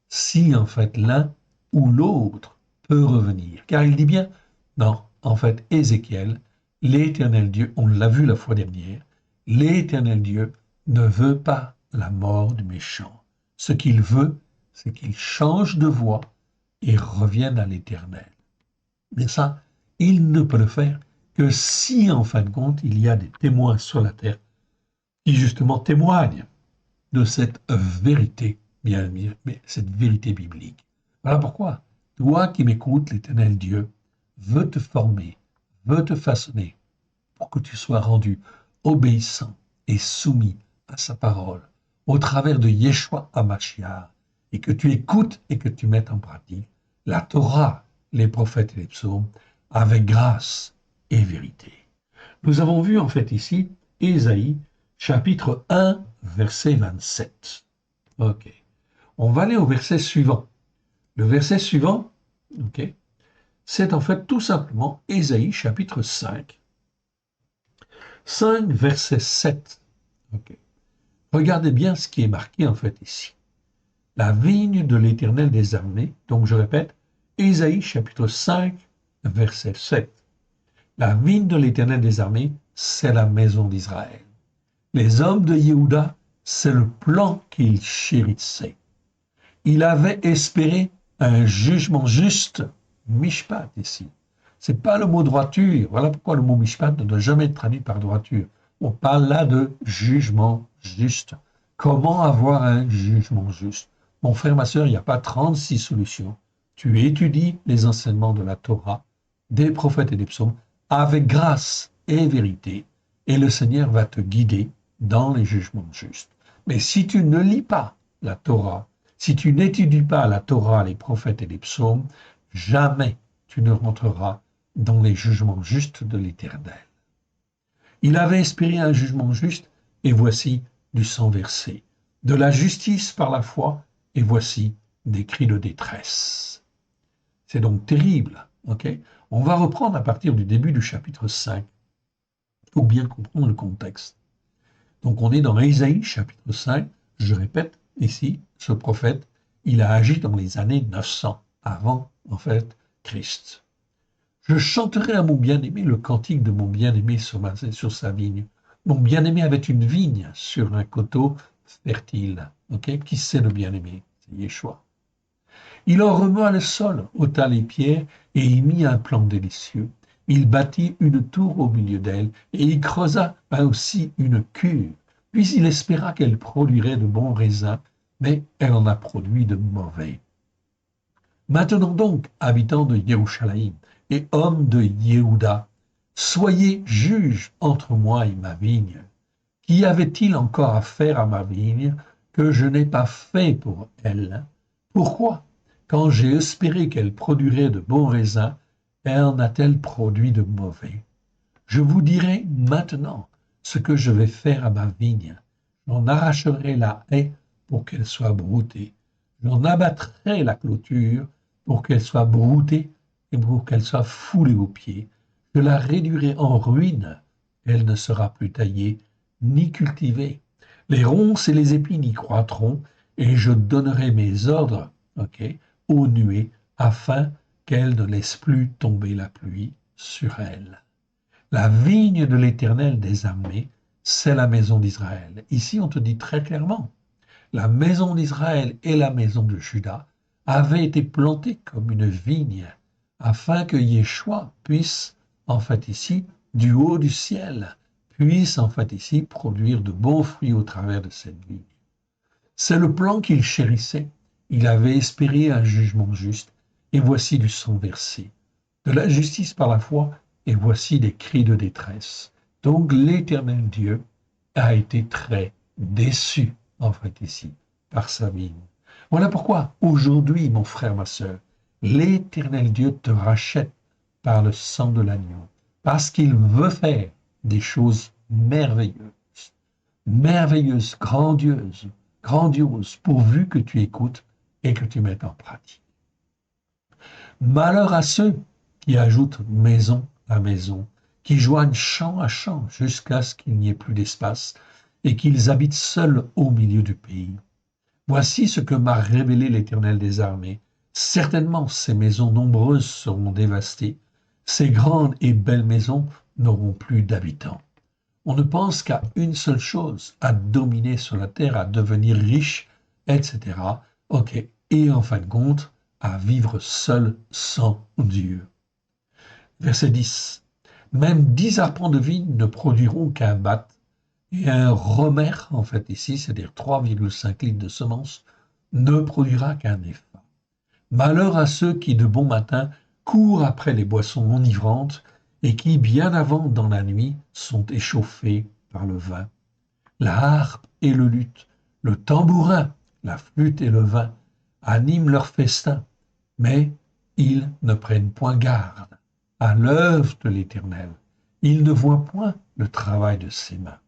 si en fait l'un ou l'autre peut revenir. Car il dit bien, non, en fait, Ézéchiel, l'Éternel Dieu, on l'a vu la fois dernière, l'Éternel Dieu ne veut pas la mort du méchant. Ce qu'il veut, c'est qu'il change de voie et revienne à l'Éternel. Mais ça, il ne peut le faire que si, en fin de compte, il y a des témoins sur la terre qui justement témoignent de cette vérité, bien, cette vérité biblique. Voilà pourquoi, toi qui m'écoutes, l'Éternel Dieu veut te former, veut te façonner pour que tu sois rendu obéissant et soumis à sa parole au travers de Yeshua HaMashiach et que tu écoutes et que tu mettes en pratique la Torah, les prophètes et les psaumes avec grâce et vérité. Nous avons vu en fait ici Ésaïe chapitre 1 verset 27. Ok. On va aller au verset suivant. Le verset suivant, ok, c'est en fait tout simplement Ésaïe chapitre 5. 5 verset 7. Ok. Regardez bien ce qui est marqué en fait ici. La vigne de l'Éternel des armées, donc je répète, Ésaïe chapitre 5 verset 7. La vigne de l'Éternel des armées, c'est la maison d'Israël. Les hommes de Yehuda, c'est le plan qu'il chérissait. Il avait espéré un jugement juste, mishpat ici. C'est pas le mot droiture. Voilà pourquoi le mot mishpat ne doit jamais être traduit par droiture. On parle là de jugement juste. Comment avoir un jugement juste? Mon frère, ma sœur, il n'y a pas 36 solutions. Tu étudies les enseignements de la Torah, des prophètes et des psaumes, avec grâce et vérité, et le Seigneur va te guider dans les jugements justes. Mais si tu ne lis pas la Torah, si tu n'étudies pas la Torah, les prophètes et les psaumes, jamais tu ne rentreras dans les jugements justes de l'Éternel. Il avait espéré un jugement juste, et voici du sang versé, de la justice par la foi, et voici des cris de détresse. C'est donc terrible. Okay? On va reprendre à partir du début du chapitre 5 pour bien comprendre le contexte. Donc on est dans Ésaïe chapitre 5, je répète ici, ce prophète, il a agi dans les années 900 avant en fait Christ. Je chanterai à mon bien-aimé le cantique de mon bien-aimé sur sa vigne. Mon bien-aimé avait une vigne sur un coteau fertile. Okay? Qui c'est le bien-aimé? C'est Yeshua. Il en remua le sol, ôta les pierres et y mit un plan délicieux. Il bâtit une tour au milieu d'elle et y creusa aussi une cuve. Puis il espéra qu'elle produirait de bons raisins, mais elle en a produit de mauvais. Maintenant donc, habitants de Jérusalem et hommes de Yehuda, soyez juges entre moi et ma vigne. Qu'y avait-il encore à faire à ma vigne que je n'ai pas fait pour elle? Pourquoi, quand j'ai espéré qu'elle produirait de bons raisins, elle en a-t-elle produit de mauvais? Je vous dirai maintenant ce que je vais faire à ma vigne. J'en arracherai la haie pour qu'elle soit broutée. J'en abattrai la clôture pour qu'elle soit broutée et pour qu'elle soit foulée aux pieds. Je la réduirai en ruine. Elle ne sera plus taillée ni cultivée. Les ronces et les épines y croîtront et je donnerai mes ordres, aux nuées afin qu'elles ne laissent plus tomber la pluie sur elles. La vigne de l'Éternel des armées, c'est la maison d'Israël. Ici, on te dit très clairement, la maison d'Israël et la maison de Juda avaient été plantées comme une vigne, afin que Yeshua puisse, en fait ici, du haut du ciel, puisse, en fait ici, produire de bons fruits au travers de cette vigne. C'est le plan qu'il chérissait. Il avait espéré un jugement juste, et voici du sang versé. De la justice par la foi, et voici des cris de détresse. Donc l'Éternel Dieu a été très déçu, en fait, ici, par sa vigne. Voilà pourquoi, aujourd'hui, mon frère, ma sœur, l'Éternel Dieu te rachète par le sang de l'agneau, parce qu'il veut faire des choses merveilleuses, merveilleuses, grandioses, pourvu que tu écoutes et que tu mettes en pratique. Malheur à ceux qui ajoutent maison à maison, qui joignent champ à champ jusqu'à ce qu'il n'y ait plus d'espace et qu'ils habitent seuls au milieu du pays. Voici ce que m'a révélé l'Éternel des armées. Certainement ces maisons nombreuses seront dévastées, ces grandes et belles maisons n'auront plus d'habitants. On ne pense qu'à une seule chose, à dominer sur la terre, à devenir riche, etc. Et en fin de compte, à vivre seul sans Dieu. Verset 10. Même 10 arpents de vigne ne produiront qu'un bat, et un romer, en fait ici, c'est-à-dire 3,5 litres de semences, ne produira qu'un épha. Malheur à ceux qui de bon matin courent après les boissons enivrantes et qui, bien avant dans la nuit, sont échauffés par le vin. La harpe et le luth, le tambourin, la flûte et le vin animent leur festin, mais ils ne prennent point garde à l'œuvre de l'Éternel. Ils ne voient point le travail de ses mains.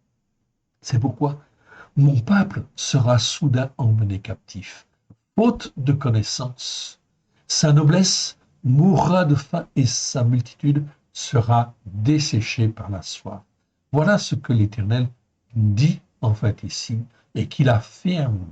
C'est pourquoi mon peuple sera soudain emmené captif, faute de connaissance. Sa noblesse mourra de faim et sa multitude sera desséchée par la soif. Voilà ce que l'Éternel dit en fait ici et qu'il affirme.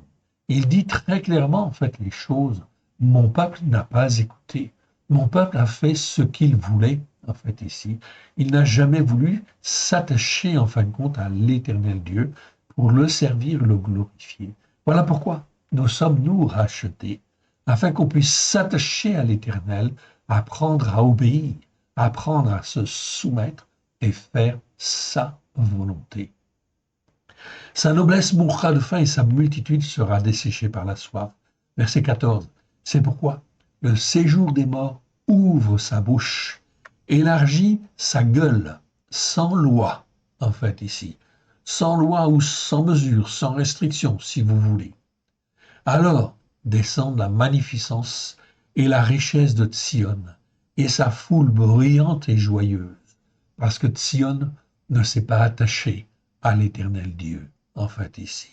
Il dit très clairement en fait les choses. Mon peuple n'a pas écouté. Mon peuple a fait ce qu'il voulait, en fait, ici. Il n'a jamais voulu s'attacher, en fin de compte, à l'Éternel Dieu pour le servir, le glorifier. Voilà pourquoi nous sommes, nous, rachetés, afin qu'on puisse s'attacher à l'Éternel, apprendre à obéir, apprendre à se soumettre et faire sa volonté. Sa noblesse mourra de faim et sa multitude sera desséchée par la soif. Verset 14. C'est pourquoi le séjour des morts ouvre sa bouche, élargit sa gueule, sans loi, en fait ici, sans loi ou sans mesure, sans restriction, si vous voulez. Alors descendent la magnificence et la richesse de Sion, et sa foule bruyante et joyeuse, parce que Sion ne s'est pas attaché à l'Éternel Dieu, en fait ici.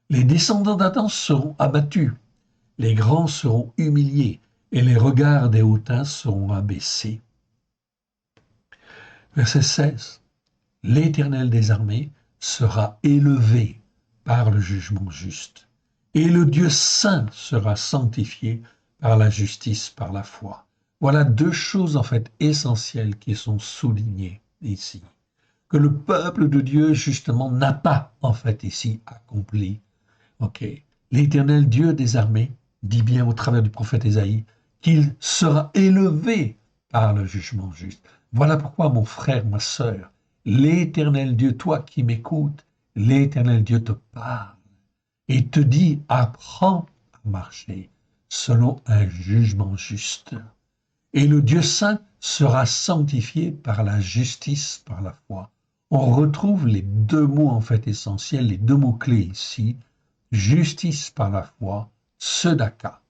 Les descendants d'Adam seront abattus, les grands seront humiliés, et les regards des hautains seront abaissés. Verset 16. L'Éternel des armées sera élevé par le jugement juste, et le Dieu saint sera sanctifié par la justice, par la foi. Voilà deux choses en fait essentielles qui sont soulignées ici, que le peuple de Dieu justement n'a pas en fait ici accompli. L'Éternel Dieu des armées dit bien au travers du prophète Ésaïe qu'il sera élevé par le jugement juste. Voilà pourquoi, mon frère, ma sœur, l'Éternel Dieu, toi qui m'écoutes, l'Éternel Dieu te parle et te dit, apprends à marcher selon un jugement juste. Et le Dieu saint sera sanctifié par la justice, par la foi. On retrouve les deux mots en fait essentiels, les deux mots clés ici, justice par la foi, tzedaka,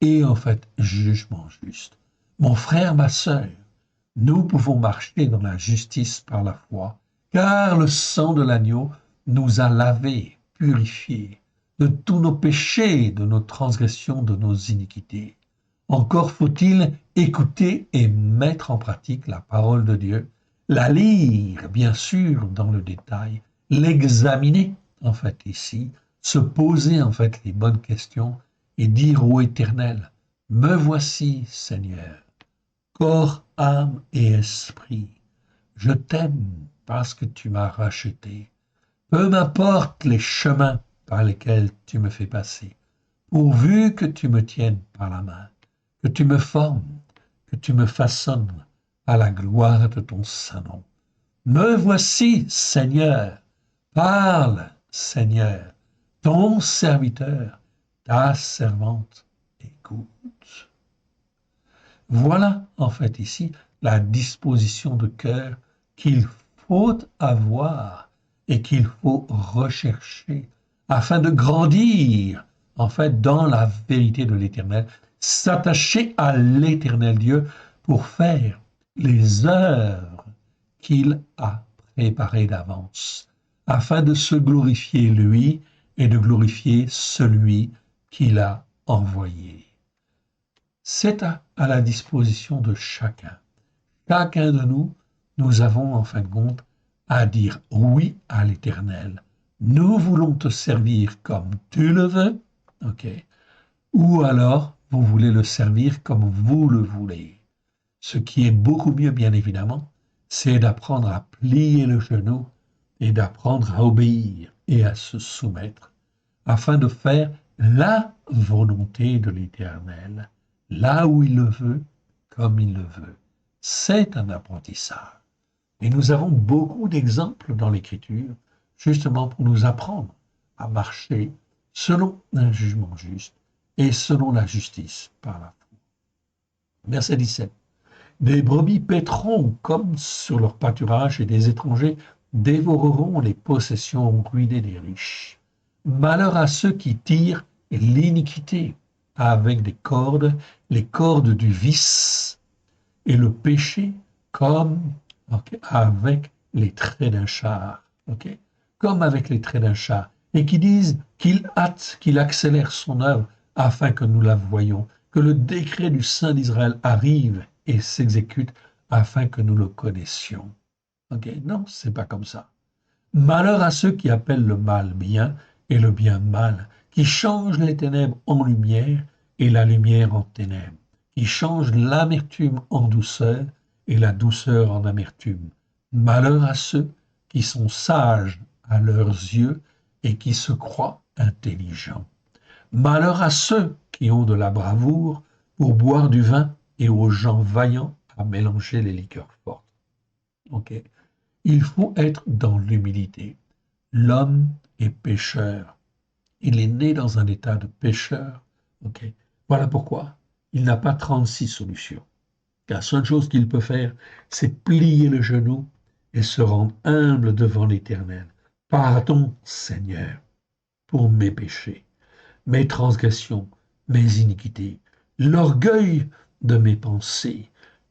et en fait jugement juste. Mon frère, ma sœur, nous pouvons marcher dans la justice par la foi, car le sang de l'agneau nous a lavés, purifiés de tous nos péchés, de nos transgressions, de nos iniquités. Encore faut-il écouter et mettre en pratique la parole de Dieu, la lire, bien sûr, dans le détail, l'examiner, en fait, ici, se poser, en fait, les bonnes questions et dire au Éternel, me voici, Seigneur, corps, âme et esprit. Je t'aime parce que tu m'as racheté. Peu m'importe les chemins par lesquels tu me fais passer, pourvu que tu me tiennes par la main, que tu me formes, que tu me façonnes à la gloire de ton saint nom. Me voici, Seigneur, parle, Seigneur, ton serviteur, ta servante, écoute. Voilà en fait ici la disposition de cœur qu'il faut avoir et qu'il faut rechercher afin de grandir en fait dans la vérité de l'Éternel, s'attacher à l'Éternel Dieu pour faire les œuvres qu'il a préparées d'avance afin de se glorifier lui et de glorifier celui qu'il a envoyé. C'est à la disposition de chacun. Chacun de nous, nous avons en fin de compte à dire oui à l'Éternel. Nous voulons te servir comme tu le veux, ok? Ou alors vous voulez le servir comme vous le voulez. Ce qui est beaucoup mieux, bien évidemment, c'est d'apprendre à plier le genou et d'apprendre à obéir et à se soumettre afin de faire la volonté de l'Éternel, là où il le veut, comme il le veut. C'est un apprentissage. Et nous avons beaucoup d'exemples dans l'Écriture, justement pour nous apprendre à marcher selon un jugement juste et selon la justice par la foi. Verset 17. Des brebis paîtront comme sur leur pâturage et des étrangers dévoreront les possessions ruinées des riches. Malheur à ceux qui tirent l'iniquité avec des cordes, les cordes du vice et le péché comme avec les traits d'un char, comme avec les traits d'un char, et qui disent qu'il hâte, qu'il accélère son œuvre afin que nous la voyions, que le décret du Saint d'Israël arrive et s'exécute afin que nous le connaissions. Non, c'est pas comme ça. Malheur à ceux qui appellent le mal bien et le bien mal, qui changent les ténèbres en lumière et la lumière en ténèbres, qui changent l'amertume en douceur et la douceur en amertume. Malheur à ceux qui sont sages à leurs yeux et qui se croient intelligents. Malheur à ceux qui ont de la bravoure pour boire du vin et aux gens vaillants à mélanger les liqueurs fortes. Il faut être dans l'humilité. L'homme est pécheur. Il est né dans un état de pécheur. Voilà pourquoi il n'a pas 36 solutions. La seule chose qu'il peut faire, c'est plier le genou et se rendre humble devant l'Éternel. Pardon, Seigneur, pour mes péchés, mes transgressions, mes iniquités, l'orgueil de mes pensées,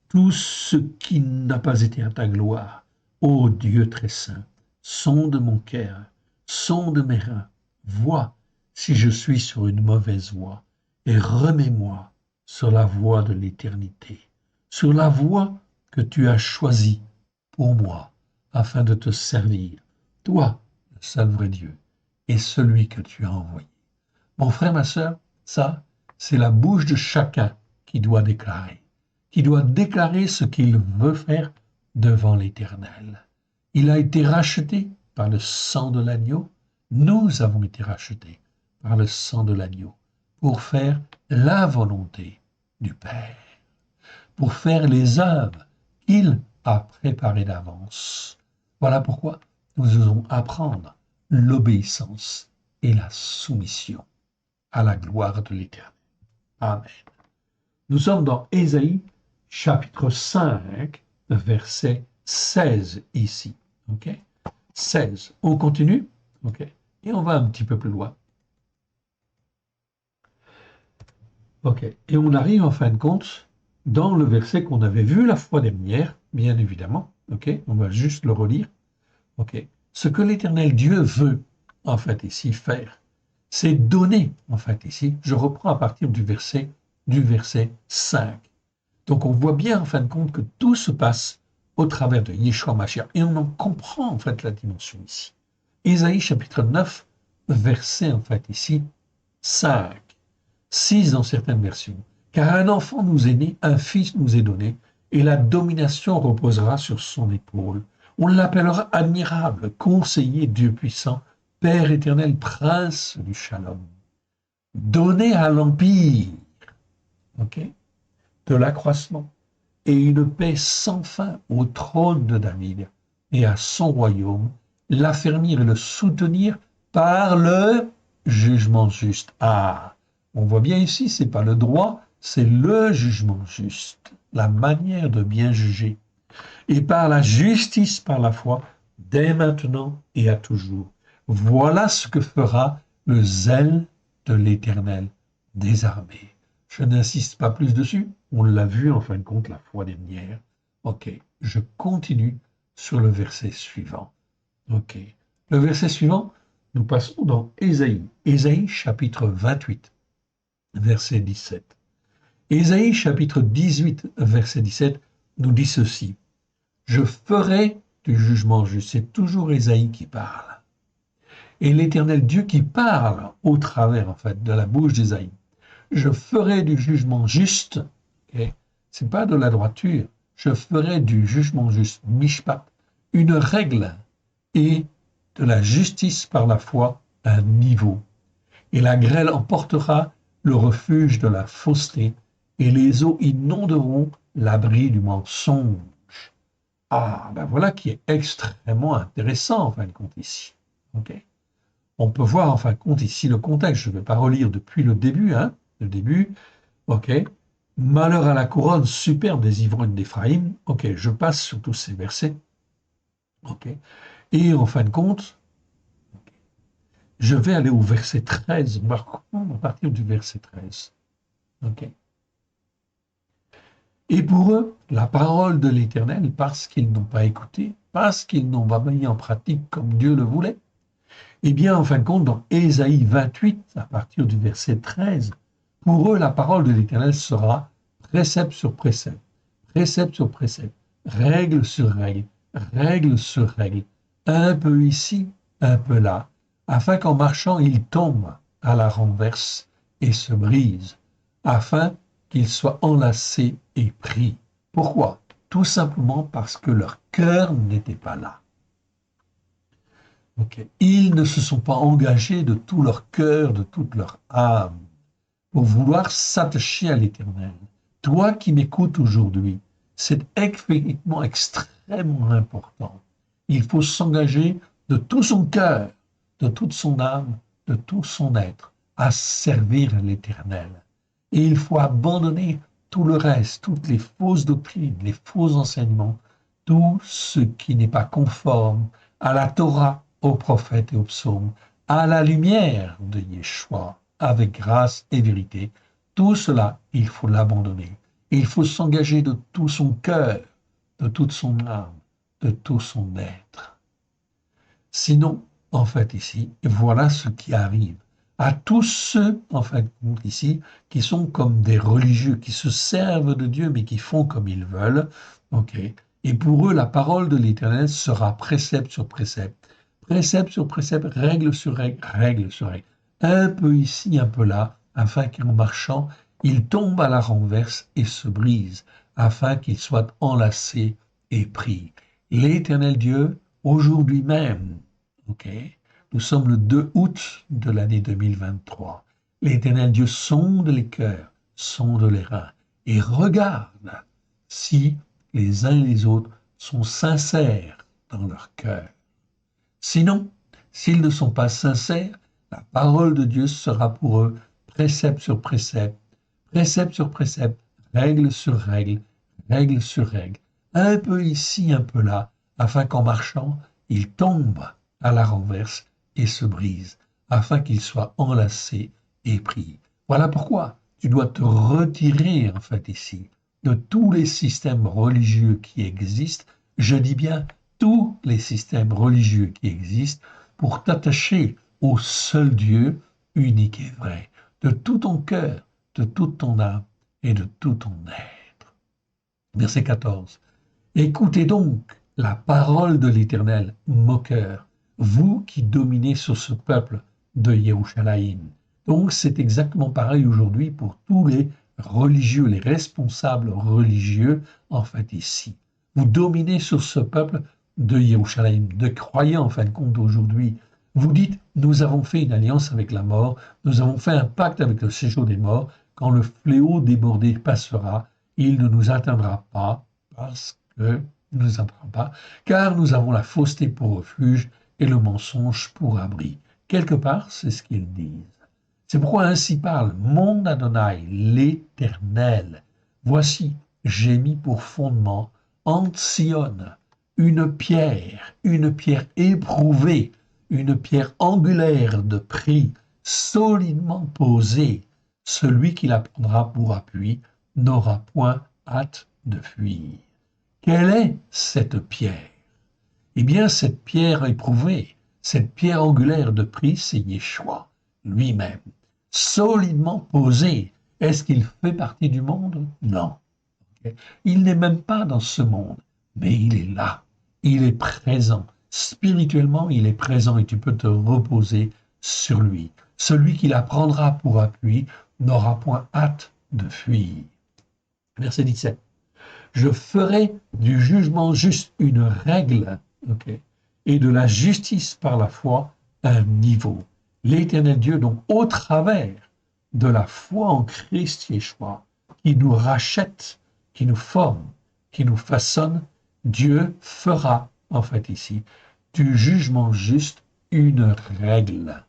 tout ce qui n'a pas été à ta gloire. Ô Dieu très saint, sonde mon cœur, sonde mes reins, vois si je suis sur une mauvaise voie, et remets-moi sur la voie de l'éternité, sur la voie que tu as choisie pour moi, afin de te servir, toi, le seul vrai Dieu, et celui que tu as envoyé. Mon frère, ma sœur, ça, c'est la bouche de chacun qui doit déclarer ce qu'il veut faire devant l'Éternel. Il a été racheté par le sang de l'agneau. Nous avons été rachetés par le sang de l'agneau pour faire la volonté du Père, pour faire les œuvres qu'il a préparées d'avance. Voilà pourquoi nous devons apprendre l'obéissance et la soumission à la gloire de l'Éternel. Amen. Nous sommes dans Ésaïe chapitre 5, verset 16 ici. Ok, 16. On continue. Ok, et on va un petit peu plus loin. Ok, et on arrive en fin de compte dans le verset qu'on avait vu la fois dernière, bien évidemment. Ok, on va juste le relire. Ok, ce que l'Éternel Dieu veut en fait ici faire, c'est donner en fait ici. Je reprends à partir du verset 5. Donc on voit bien en fin de compte que tout se passe au travers de Yeshua Mashiach. Et on en comprend en fait la dimension ici. Ésaïe chapitre 9, verset en fait ici 5, 6 dans certaines versions. Car un enfant nous est né, un fils nous est donné, et la domination reposera sur son épaule. On l'appellera admirable, conseiller, Dieu puissant, Père éternel, prince du shalom. Donné à l'empire, ok, de l'accroissement et une paix sans fin au trône de David et à son royaume, l'affermir et le soutenir par le jugement juste. Ah, on voit bien ici, c'est pas le droit, c'est le jugement juste, la manière de bien juger. Et par la justice, par la foi, dès maintenant et à toujours. Voilà ce que fera le zèle de l'Éternel des armées. Je n'insiste pas plus dessus, on l'a vu en fin de compte la fois dernière. Ok, je continue sur le verset suivant. Ok, le verset suivant, nous passons dans Ésaïe. Ésaïe chapitre 28, verset 17. Ésaïe chapitre 18, verset 17 nous dit ceci. Je ferai du jugement juste. C'est toujours Ésaïe qui parle. Et l'Éternel Dieu qui parle au travers, en fait, de la bouche d'Ésaïe. Je ferai du jugement juste. Okay? C'est pas de la droiture. Je ferai du jugement juste, mishpat, une règle et de la justice par la foi un niveau. Et la grêle emportera le refuge de la fausseté et les eaux inonderont l'abri du mensonge. Ah, ben voilà qui est extrêmement intéressant en fin de compte ici. Okay, on peut voir en fin de compte ici le contexte. Je ne vais pas relire depuis le début. Hein, le début, ok. Malheur à la couronne superbe des ivrognes d'Éphraïm. Ok, je passe sur tous ces versets. Ok. Et en fin de compte, je vais aller au verset 13. On va reprendre à partir du verset 13. Ok. Et pour eux, la parole de l'Éternel, parce qu'ils n'ont pas écouté, parce qu'ils n'ont pas mis en pratique comme Dieu le voulait, eh bien, en fin de compte, dans Ésaïe 28, à partir du verset 13, pour eux, la parole de l'Éternel sera précepte sur précepte, règle sur règle, règle sur règle, un peu ici, un peu là, afin qu'en marchant, ils tombent à la renverse et se brisent, afin qu'ils soient enlacés et pris. Pourquoi? Tout simplement parce que leur cœur n'était pas là. Okay. Ils ne se sont pas engagés de tout leur cœur, de toute leur âme, pour vouloir s'attacher à l'Éternel. Toi qui m'écoutes aujourd'hui, c'est effectivement extrêmement important. Il faut s'engager de tout son cœur, de toute son âme, de tout son être, à servir l'Éternel. Et il faut abandonner tout le reste, toutes les fausses doctrines, les faux enseignements, tout ce qui n'est pas conforme à la Torah, aux prophètes et aux psaumes, à la lumière de Yeshua, avec grâce et vérité. Tout cela, il faut l'abandonner. Il faut s'engager de tout son cœur, de toute son âme, de tout son être. Sinon, en fait, ici, voilà ce qui arrive à tous ceux, en fait, ici, qui sont comme des religieux, qui se servent de Dieu, mais qui font comme ils veulent. Okay. Et pour eux, la parole de l'Éternel sera précepte sur précepte, règle sur règle, règle sur règle. Un peu ici, un peu là, afin qu'en marchant, ils tombent à la renverse et se brisent, afin qu'ils soient enlacés et pris. L'Éternel Dieu, aujourd'hui même, okay, nous sommes le 2 août de l'année 2023. L'Éternel Dieu sonde les cœurs, sonde les reins et regarde si les uns et les autres sont sincères dans leur cœur. Sinon, S'ils ne sont pas sincères, la parole de Dieu sera pour eux précepte sur précepte, précepte sur précepte, règle sur règle, règle sur règle, un peu ici, un peu là, afin qu'en marchant, ils tombent à la renverse et se brisent, afin qu'ils soient enlacés et pris. Voilà pourquoi tu dois te retirer, en fait, ici, de tous les systèmes religieux qui existent. Je dis bien tous les systèmes religieux qui existent pour t'attacher au seul Dieu unique et vrai, de tout ton cœur, de toute ton âme et de tout ton être. Verset 14. Écoutez donc la parole de l'Éternel, moqueur, vous qui dominez sur ce peuple de Yerushalayim. Donc c'est exactement pareil aujourd'hui pour tous les religieux, les responsables religieux, en fait ici. Vous dominez sur ce peuple de Yerushalayim, de croyants en fin de compte aujourd'hui. Vous dites, nous avons fait une alliance avec la mort, nous avons fait un pacte avec le séjour des morts, quand le fléau débordé passera, il ne nous atteindra pas, parce que ne nous atteindra pas, car nous avons la fausseté pour refuge et le mensonge pour abri. Quelque part, c'est ce qu'ils disent. C'est pourquoi ainsi parle mon Adonai, l'Éternel. Voici, j'ai mis pour fondement en Sion une pierre éprouvée, une pierre angulaire de prix, solidement posée. Celui qui la prendra pour appui n'aura point hâte de fuir. Quelle est cette pierre? Eh bien, cette pierre éprouvée, cette pierre angulaire de prix, c'est Yeshua lui-même, solidement posé. Est-ce qu'il fait partie du monde? Non. Il n'est même pas dans ce monde, mais il est là, il est présent. Spirituellement, il est présent et tu peux te reposer sur lui. Celui qui la prendra pour appui n'aura point hâte de fuir. Verset 17. Je ferai du jugement juste une règle, et de la justice par la foi un niveau. L'Éternel Dieu, donc, au travers de la foi en Christ Yeshua, qui nous rachète, qui nous forme, qui nous façonne, Dieu fera, en fait ici, du jugement juste une règle.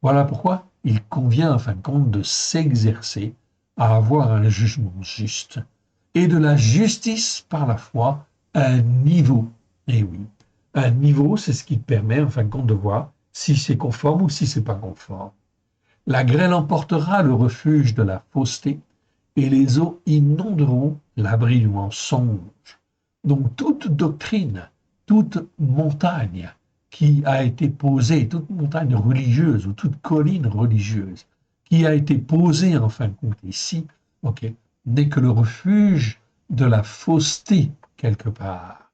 Voilà pourquoi il convient, en fin de compte, de s'exercer à avoir un jugement juste et de la justice par la foi un niveau. Et oui, un niveau, c'est ce qui permet, en fin de compte, de voir si c'est conforme ou si c'est pas conforme. La grêle emportera le refuge de la fausseté et les eaux inonderont l'abri du mensonge. Donc toute doctrine, toute montagne qui a été posée, toute montagne religieuse ou toute colline religieuse qui a été posée en fin de compte ici, n'est que le refuge de la fausseté quelque part.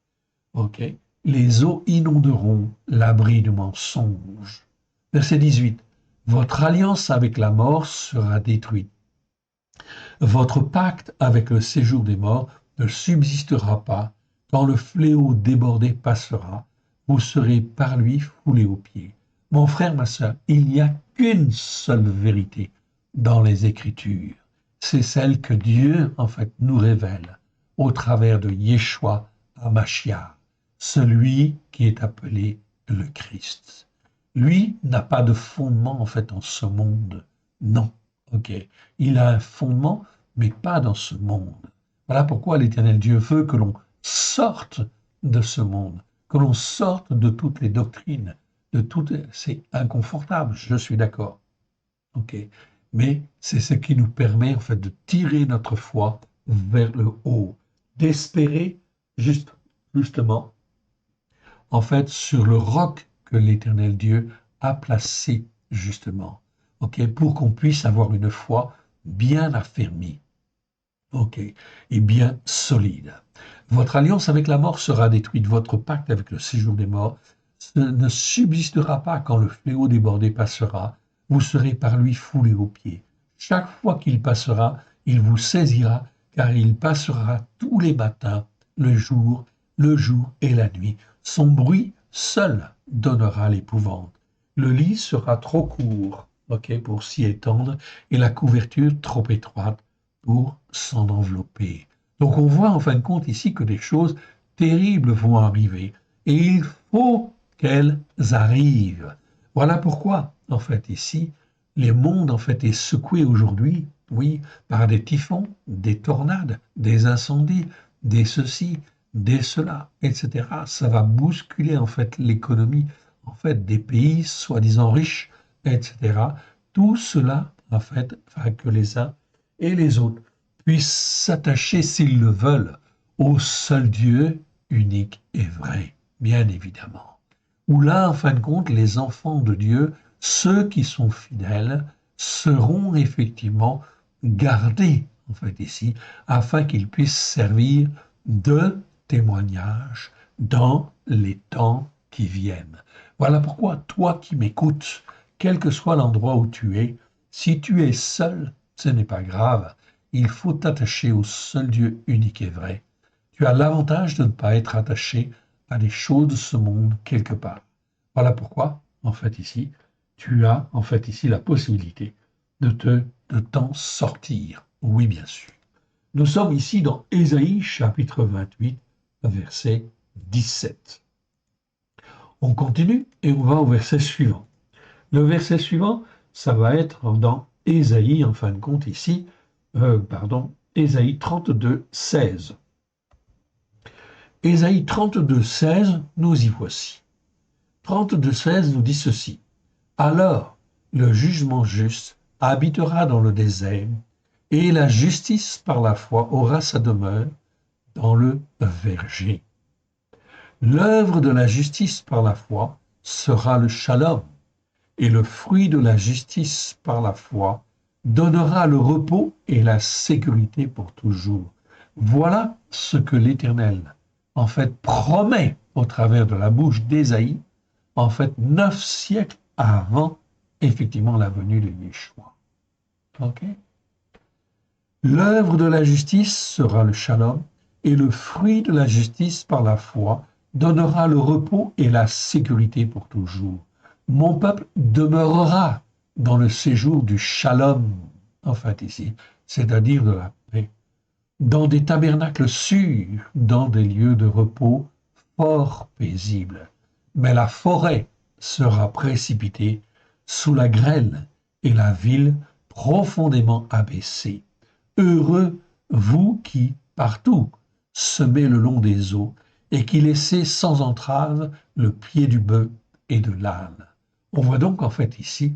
Les eaux inonderont l'abri du mensonge. Verset 18. Votre alliance avec la mort sera détruite. Votre pacte avec le séjour des morts ne subsistera pas. Quand le fléau débordé passera, vous serez par lui foulés aux pieds. Mon frère, ma sœur, il n'y a qu'une seule vérité dans les Écritures. C'est celle que Dieu, en fait, nous révèle au travers de Yeshua HaMashiach, celui qui est appelé le Christ. Lui n'a pas de fondement, en fait, en ce monde. Non. Il a un fondement, mais pas dans ce monde. Voilà pourquoi l'Éternel Dieu veut que l'on sorte de ce monde, que l'on sorte de toutes les doctrines, c'est inconfortable, je suis d'accord. Mais c'est ce qui nous permet, en fait, de tirer notre foi vers le haut, d'espérer justement, en fait, sur le roc que l'Éternel Dieu a placé, justement, pour qu'on puisse avoir une foi bien affermie, et bien solide. Votre alliance avec la mort sera détruite, votre pacte avec le séjour des morts ne subsistera pas quand le fléau débordé passera, vous serez par lui foulés aux pieds. Chaque fois qu'il passera, il vous saisira, car il passera tous les matins, le jour et la nuit. Son bruit seul donnera l'épouvante. Le lit sera trop court, pour s'y étendre, et la couverture trop étroite pour s'en envelopper. Donc on voit en fin de compte ici que des choses terribles vont arriver. Et il faut qu'elles arrivent. Voilà pourquoi, en fait, ici, le monde, en fait, est secoué aujourd'hui, oui, par des typhons, des tornades, des incendies, des ceci, des cela, etc. Ça va bousculer, en fait, l'économie, en fait, des pays soi-disant riches, etc. Tout cela, en fait, afin que les uns et les autres puissent s'attacher, s'ils le veulent, au seul Dieu unique et vrai, bien évidemment. Où là, en fin de compte, les enfants de Dieu, ceux qui sont fidèles, seront effectivement gardés, en fait, ici, afin qu'ils puissent servir de témoignage dans les temps qui viennent. Voilà pourquoi, toi qui m'écoutes, quel que soit l'endroit où tu es, si tu es seul, ce n'est pas grave, il faut t'attacher au seul Dieu unique et vrai. Tu as l'avantage de ne pas être attaché à des choses de ce monde quelque part. Voilà pourquoi, en fait, ici, tu as, en fait, ici, la possibilité de t'en sortir. Oui, bien sûr. Nous sommes ici dans Ésaïe, chapitre 28, verset 17. On continue et on va au verset suivant. Le verset suivant, ça va être dans Ésaïe, en fin de compte, ici, Ésaïe 32, 16. Ésaïe 32, 16, nous y voici. 32, 16 nous dit ceci. Alors, le jugement juste habitera dans le désert, et la justice par la foi aura sa demeure dans le verger. L'œuvre de la justice par la foi sera le shalom, et le fruit de la justice par la foi donnera le repos et la sécurité pour toujours. Voilà ce que l'Éternel, en fait, promet au travers de la bouche d'Ésaïe, en fait, 9 siècles avant, effectivement, la venue de Yeshua. Ok? L'œuvre de la justice sera le shalom, et le fruit de la justice par la foi donnera le repos et la sécurité pour toujours. Mon peuple demeurera dans le séjour du shalom, en fait ici, c'est-à-dire de la paix, dans des tabernacles sûrs, dans des lieux de repos fort paisibles. Mais la forêt sera précipitée sous la grêle et la ville profondément abaissée. Heureux vous qui, partout, semez le long des eaux et qui laissez sans entrave le pied du bœuf et de l'âne. On voit donc en fait ici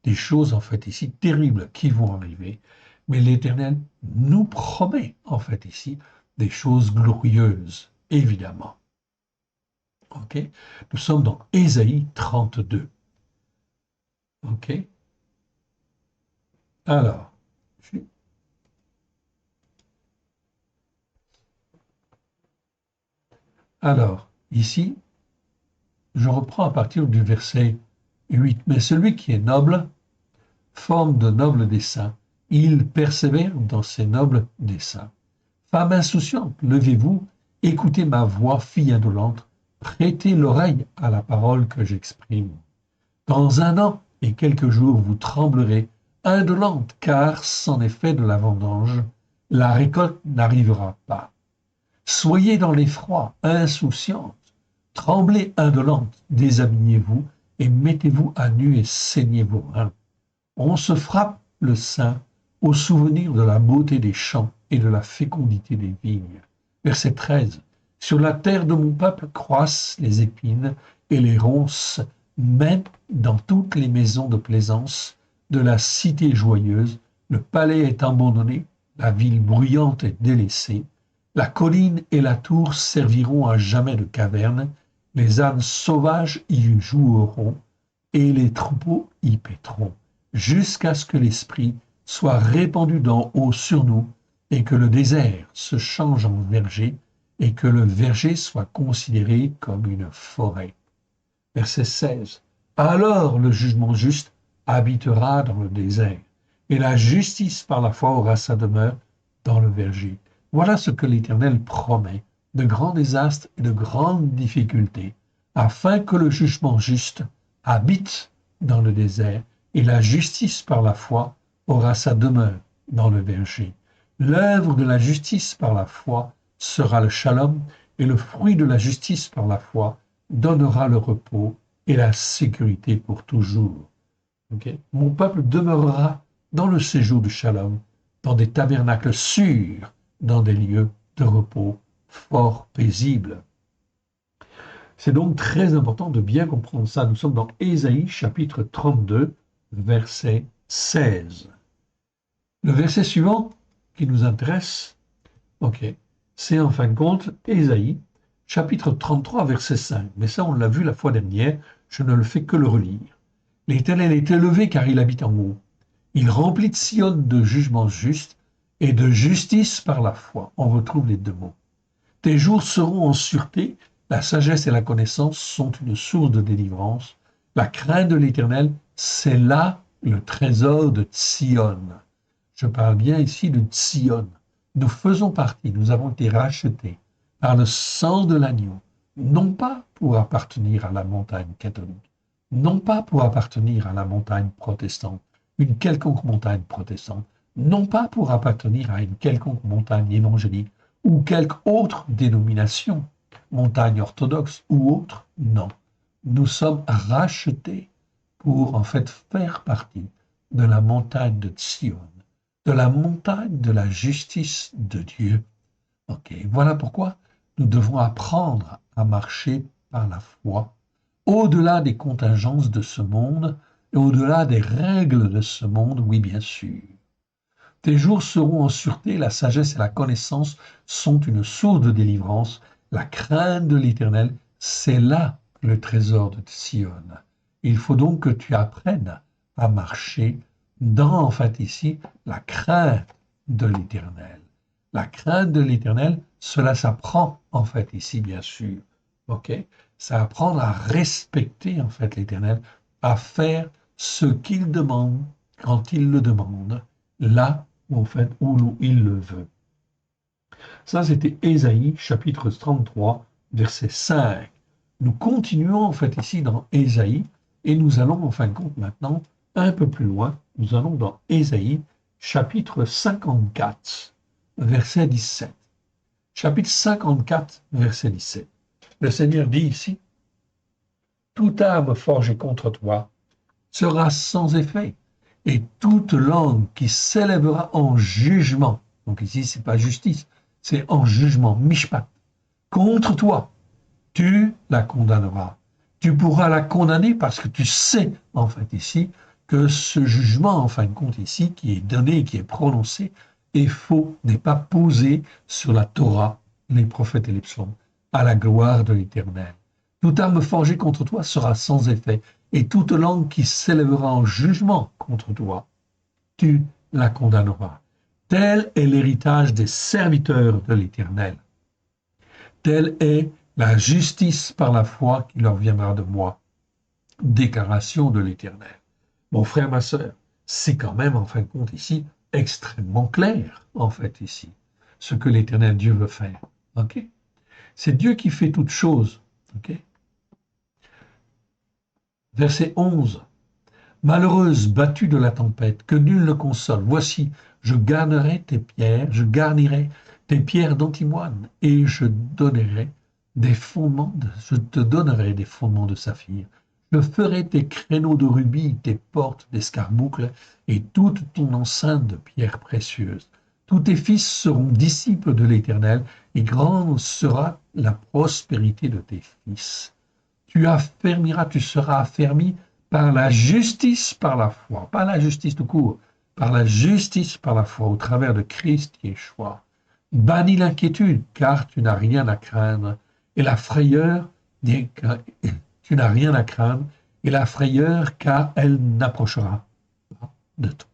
des choses en fait ici terribles qui vont arriver, mais l'Éternel nous promet en fait ici des choses glorieuses, évidemment. Ok? Nous sommes dans Ésaïe 32. Ok? Alors, ici, je reprends à partir du verset 8. Mais celui qui est noble forme de nobles desseins. Il persévère dans ses nobles desseins. Femme insouciante, levez-vous, écoutez ma voix, fille indolente, prêtez l'oreille à la parole que j'exprime. Dans 1 an et quelques jours, vous tremblerez, indolente, car c'en est fait de la vendange, la récolte n'arrivera pas. Soyez dans l'effroi, insouciante, tremblez indolente, déshabillez-vous et mettez-vous à nu et saignez vos reins. On se frappe le sein au souvenir de la beauté des champs et de la fécondité des vignes. Verset 13. Sur la terre de mon peuple croissent les épines et les ronces, mais dans toutes les maisons de plaisance de la cité joyeuse, le palais est abandonné, la ville bruyante est délaissée, la colline et la tour serviront à jamais de caverne, les ânes sauvages y joueront et les troupeaux y paîtront, jusqu'à ce que l'Esprit soit répandu d'en haut sur nous et que le désert se change en verger et que le verger soit considéré comme une forêt. Verset 16. Alors le jugement juste habitera dans le désert et la justice par la foi aura sa demeure dans le verger. Voilà ce que l'Éternel promet, de grands désastres et de grandes difficultés, afin que le jugement juste habite dans le désert et la justice par la foi aura sa demeure dans le verger. L'œuvre de la justice par la foi sera le shalom et le fruit de la justice par la foi donnera le repos et la sécurité pour toujours. Okay? Mon peuple demeurera dans le séjour du shalom, dans des tabernacles sûrs, dans des lieux de repos fort paisibles. C'est donc très important de bien comprendre ça. Nous sommes dans Ésaïe chapitre 32, verset 16. Le verset suivant qui nous intéresse, c'est en fin de compte Ésaïe chapitre 33, verset 5. Mais ça, on l'a vu la fois dernière, je ne le fais que le relire. L'Éternel est élevé car il habite en haut. Il remplit de Sion de jugements justes et de justice par la foi. On retrouve les deux mots. Tes jours seront en sûreté, la sagesse et la connaissance sont une source de délivrance. La crainte de l'Éternel, c'est là le trésor de Sion. Je parle bien ici de Sion. Nous faisons partie, nous avons été rachetés par le sang de l'agneau, non pas pour appartenir à la montagne catholique, non pas pour appartenir à la montagne protestante, une quelconque montagne protestante, non pas pour appartenir à une quelconque montagne évangélique ou quelque autre dénomination, montagne orthodoxe ou autre, non. Nous sommes rachetés pour en fait faire partie de la montagne de Sion, de la montagne de la justice de Dieu. Voilà pourquoi nous devons apprendre à marcher par la foi, au-delà des contingences de ce monde et au-delà des règles de ce monde, oui bien sûr. Tes jours seront en sûreté, la sagesse et la connaissance sont une source de délivrance, la crainte de l'Éternel, c'est là le trésor de Sion. Il faut donc que tu apprennes à marcher dans, en fait ici, la crainte de l'Éternel. La crainte de l'Éternel, cela s'apprend en fait ici, bien sûr. Ça apprend à respecter en fait l'Éternel, à faire ce qu'il demande quand il le demande, là en fait où il le veut. Ça, c'était Ésaïe, chapitre 33, verset 5. Nous continuons en fait ici dans Ésaïe et nous allons en fin de compte maintenant un peu plus loin. Nous allons dans Ésaïe, chapitre 54, verset 17. Chapitre 54, verset 17. Le Seigneur dit ici, « Toute arme forgée contre toi sera sans effet, et toute langue qui s'élèvera en jugement, donc ici c'est pas justice, c'est en jugement, mishpat, contre toi, tu la condamneras. Tu pourras la condamner parce que tu sais, en fait ici, que ce jugement, en fin de compte ici, qui est donné, qui est prononcé, est faux, n'est pas posé sur la Torah, les prophètes et les psaumes, à la gloire de l'Éternel. Toute arme forgée contre toi sera sans effet, et toute langue qui s'élèvera en jugement contre toi, tu la condamneras. Tel est l'héritage des serviteurs de l'Éternel. Telle est la justice par la foi qui leur viendra de moi. Déclaration de l'Éternel. Mon frère, ma sœur, c'est quand même en fin de compte ici extrêmement clair, en fait ici, ce que l'Éternel Dieu veut faire. C'est Dieu qui fait toutes choses. Verset 11. Malheureuse, battue de la tempête, que nul ne console, voici, je garnirai tes pierres d'antimoine, et je te donnerai des fondements de saphir. Je ferai tes créneaux de rubis, tes portes d'escarboucles, et toute ton enceinte de pierres précieuses. Tous tes fils seront disciples de l'Éternel, et grande sera la prospérité de tes fils. Tu seras affermi par la justice par la foi, pas la justice tout court, par la justice par la foi, au travers de Christ Yeshua. Bannis l'inquiétude, car tu n'as rien à craindre, et la frayeur, tu n'as rien à craindre, et la frayeur, car elle n'approchera pas de toi.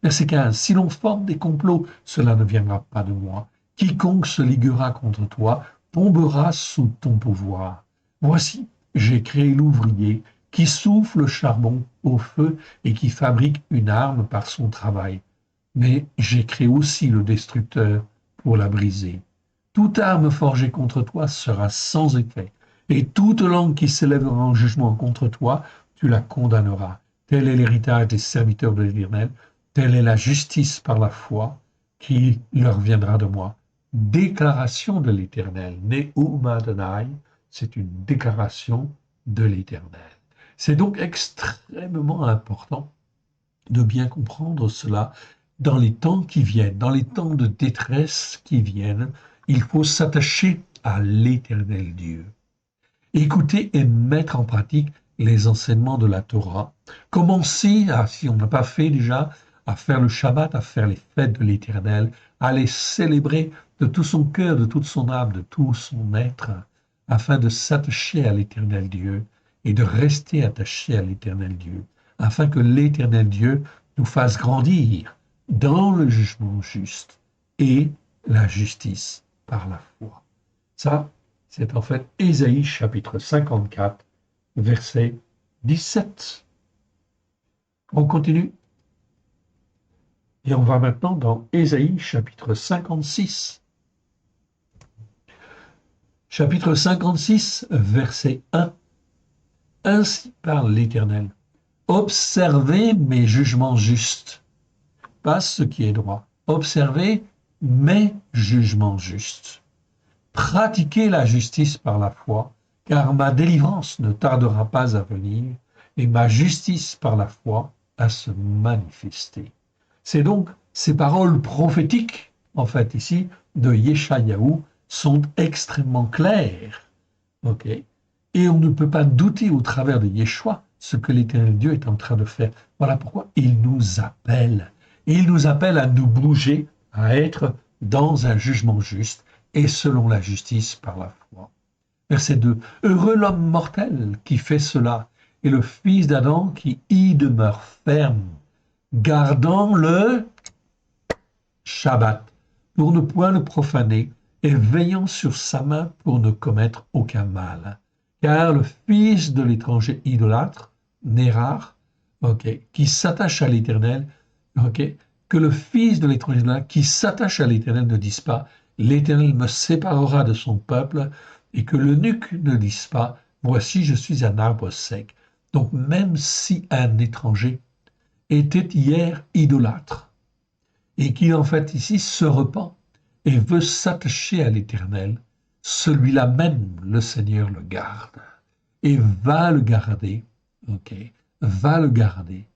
Verset 15. Si l'on forme des complots, cela ne viendra pas de moi. Quiconque se liguera contre toi tombera sous ton pouvoir. Voici, j'ai créé l'ouvrier qui souffle le charbon au feu et qui fabrique une arme par son travail. Mais j'ai créé aussi le destructeur pour la briser. Toute arme forgée contre toi sera sans effet, et toute langue qui s'élèvera en jugement contre toi, tu la condamneras. Tel est l'héritage des serviteurs de l'Éternel, telle est la justice par la foi qui leur viendra de moi. Déclaration de l'Éternel, Ne'um Adonai, c'est une déclaration de l'Éternel. C'est donc extrêmement important de bien comprendre cela dans les temps qui viennent, dans les temps de détresse qui viennent. Il faut s'attacher à l'Éternel Dieu. Écouter et mettre en pratique les enseignements de la Torah. Commencer, si on n'a pas fait déjà, à faire le Shabbat, à faire les fêtes de l'Éternel, à les célébrer de tout son cœur, de toute son âme, de tout son être, afin de s'attacher à l'Éternel Dieu et de rester attaché à l'Éternel Dieu, afin que l'Éternel Dieu nous fasse grandir dans le jugement juste et la justice par la foi. Ça, c'est en fait Ésaïe chapitre 54, verset 17. On continue. Et on va maintenant dans Ésaïe chapitre 56. Chapitre 56, verset 1. Ainsi parle l'Éternel. Observez mes jugements justes, pas ce qui est droit. Observez mes jugements justes. Pratiquez la justice par la foi, car ma délivrance ne tardera pas à venir, et ma justice par la foi à se manifester. C'est donc ces paroles prophétiques, en fait ici, de Yeshayahu, sont extrêmement claires. Okay. Et on ne peut pas douter au travers de Yeshua ce que l'Éternel Dieu est en train de faire. Voilà pourquoi il nous appelle. Il nous appelle à nous bouger, à être dans un jugement juste et selon la justice par la foi. Verset 2. Heureux l'homme mortel qui fait cela, et le fils d'Adam qui y demeure ferme, gardant le Shabbat pour ne point le profaner, et veillant sur sa main pour ne commettre aucun mal. Car le fils de l'étranger idolâtre n'est rare, qui s'attache à l'Éternel, que le fils de l'étranger idolâtre qui s'attache à l'Éternel ne dise pas « l'Éternel me séparera de son peuple » et que l'eunuque ne dise pas « voici je suis un arbre sec ». Donc même si un étranger était hier idolâtre et qui en fait ici se repent et veut s'attacher à l'Éternel, celui-là même, le Seigneur le garde et va le garder, va le garder,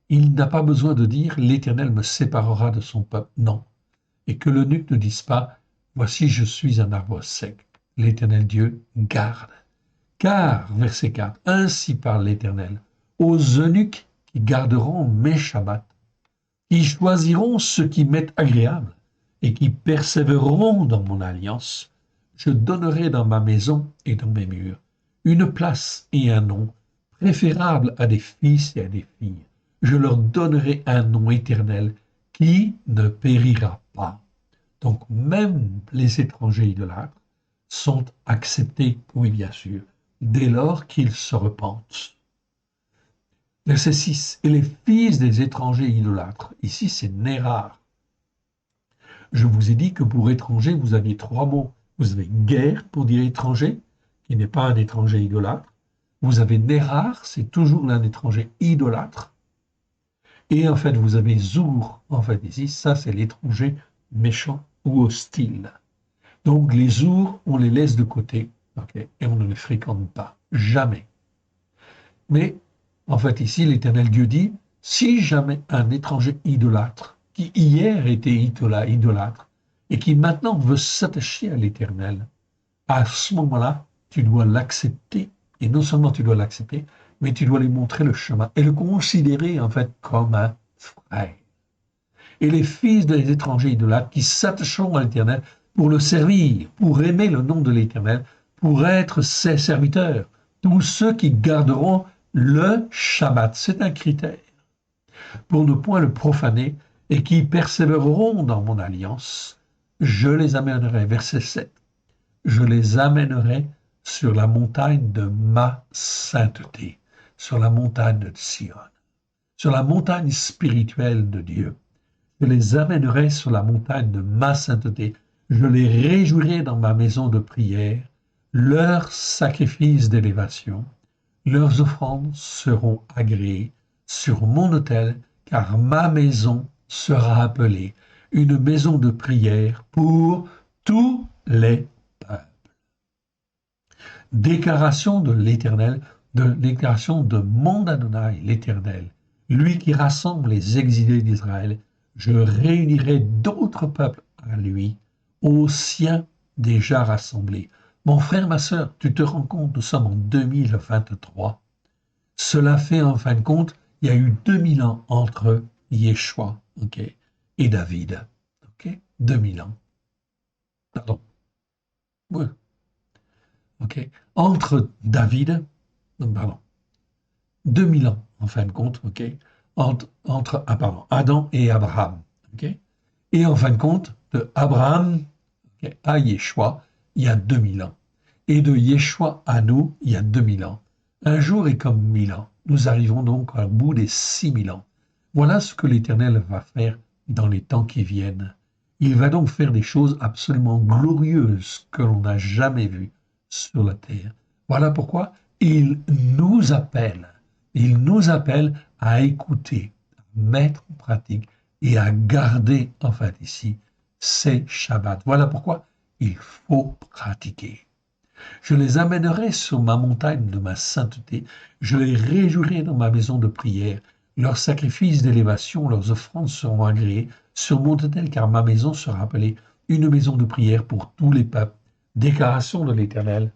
Il n'a pas besoin de dire l'Éternel me séparera de son peuple, non. Et que l'eunuque ne dise pas voici je suis un arbre sec. L'Éternel Dieu garde. Car, verset 4, ainsi parle l'Éternel, aux eunuques qui garderont mes Shabbats, qui choisiront ce qui m'est agréable et qui persévéreront dans mon alliance, je donnerai dans ma maison et dans mes murs une place et un nom préférable à des fils et à des filles. Je leur donnerai un nom éternel qui ne périra pas. Donc même les étrangers idolâtres sont acceptés, oui bien sûr, dès lors qu'ils se repentent. Verset 6. Et les fils des étrangers idolâtres, ici c'est Nérar. Je vous ai dit que pour étranger, vous aviez trois mots. Vous avez guerre pour dire étranger, qui n'est pas un étranger idolâtre. Vous avez Nérar, c'est toujours un étranger idolâtre. Et en fait, vous avez Zour, en fait ici, ça c'est l'étranger méchant ou hostile. Donc les Zour, on les laisse de côté, et on ne les fréquente pas, jamais. Mais en fait ici, l'Éternel Dieu dit, si jamais un étranger idolâtre, qui hier était idolâtre, et qui maintenant veut s'attacher à l'Éternel, à ce moment-là, tu dois l'accepter, et non seulement tu dois l'accepter, mais tu dois lui montrer le chemin, et le considérer en fait comme un frère. Et les fils des étrangers idolâtres qui s'attacheront à l'Éternel pour le servir, pour aimer le nom de l'Éternel, pour être ses serviteurs, tous ceux qui garderont le Shabbat, c'est un critère, pour ne point le profaner, et qui persévéreront dans mon alliance, je les amènerai, verset 7, je les amènerai sur la montagne de ma sainteté, sur la montagne de Sion, sur la montagne spirituelle de Dieu. Je les amènerai sur la montagne de ma sainteté, je les réjouirai dans ma maison de prière, leurs sacrifices d'élévation, leurs offrandes seront agréées sur mon autel, car ma maison sera appelée une maison de prière pour tous les peuples. Déclaration de l'Éternel, déclaration de mon Adonai, l'Éternel, lui qui rassemble les exilés d'Israël. Je réunirai d'autres peuples à lui, aux siens déjà rassemblés. Mon frère, ma sœur, tu te rends compte, nous sommes en 2023. Cela fait en fin de compte, il y a eu 2000 ans entre Yeshua, et David. 2000 ans. Pardon. Ouais. Entre David, pardon, 2000 ans, en fin de compte, entre Adam et Abraham. Et en fin de compte, de Abraham à Yeshua, il y a 2000 ans. Et de Yeshua à nous, il y a 2000 ans. Un jour est comme 1000 ans. Nous arrivons donc au bout des 6000 ans. Voilà ce que l'Éternel va faire dans les temps qui viennent. Il va donc faire des choses absolument glorieuses que l'on n'a jamais vues sur la terre. Voilà pourquoi il nous appelle. Il nous appelle à écouter, à mettre en pratique et à garder, en fait, ici, ces Shabbats. Voilà pourquoi il faut pratiquer. Je les amènerai sur ma montagne de ma sainteté. Je les réjouirai dans ma maison de prière. Leurs sacrifices d'élévation, leurs offrandes seront agréées sur mon autel, car ma maison sera appelée une maison de prière pour tous les peuples. Déclaration de l'Éternel,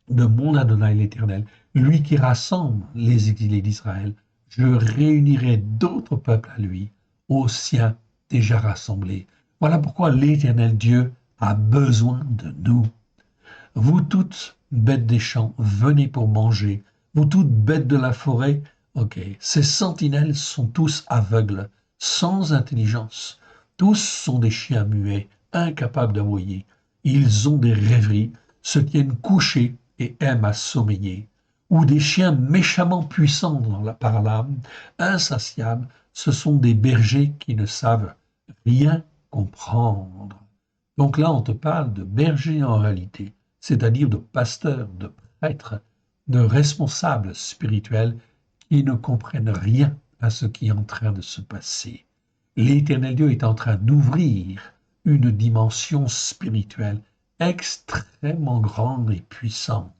de mon Adonai l'Éternel, lui qui rassemble les exilés d'Israël. Je réunirai d'autres peuples à lui, aux siens déjà rassemblés. Voilà pourquoi l'Éternel Dieu a besoin de nous. Vous toutes, bêtes des champs, venez pour manger. Vous toutes, bêtes de la forêt, ces sentinelles sont tous aveugles, sans intelligence. Tous sont des chiens muets, incapables d'aboyer. Ils ont des rêveries, se tiennent couchés et aiment à sommeiller. Ou des chiens méchamment puissants par l'âme, insatiables, ce sont des bergers qui ne savent rien comprendre. Donc là, on te parle de bergers en réalité, c'est-à-dire de pasteurs, de prêtres, de responsables spirituels qui ne comprennent rien à ce qui est en train de se passer. L'Éternel Dieu est en train d'ouvrir une dimension spirituelle extrêmement grande et puissante.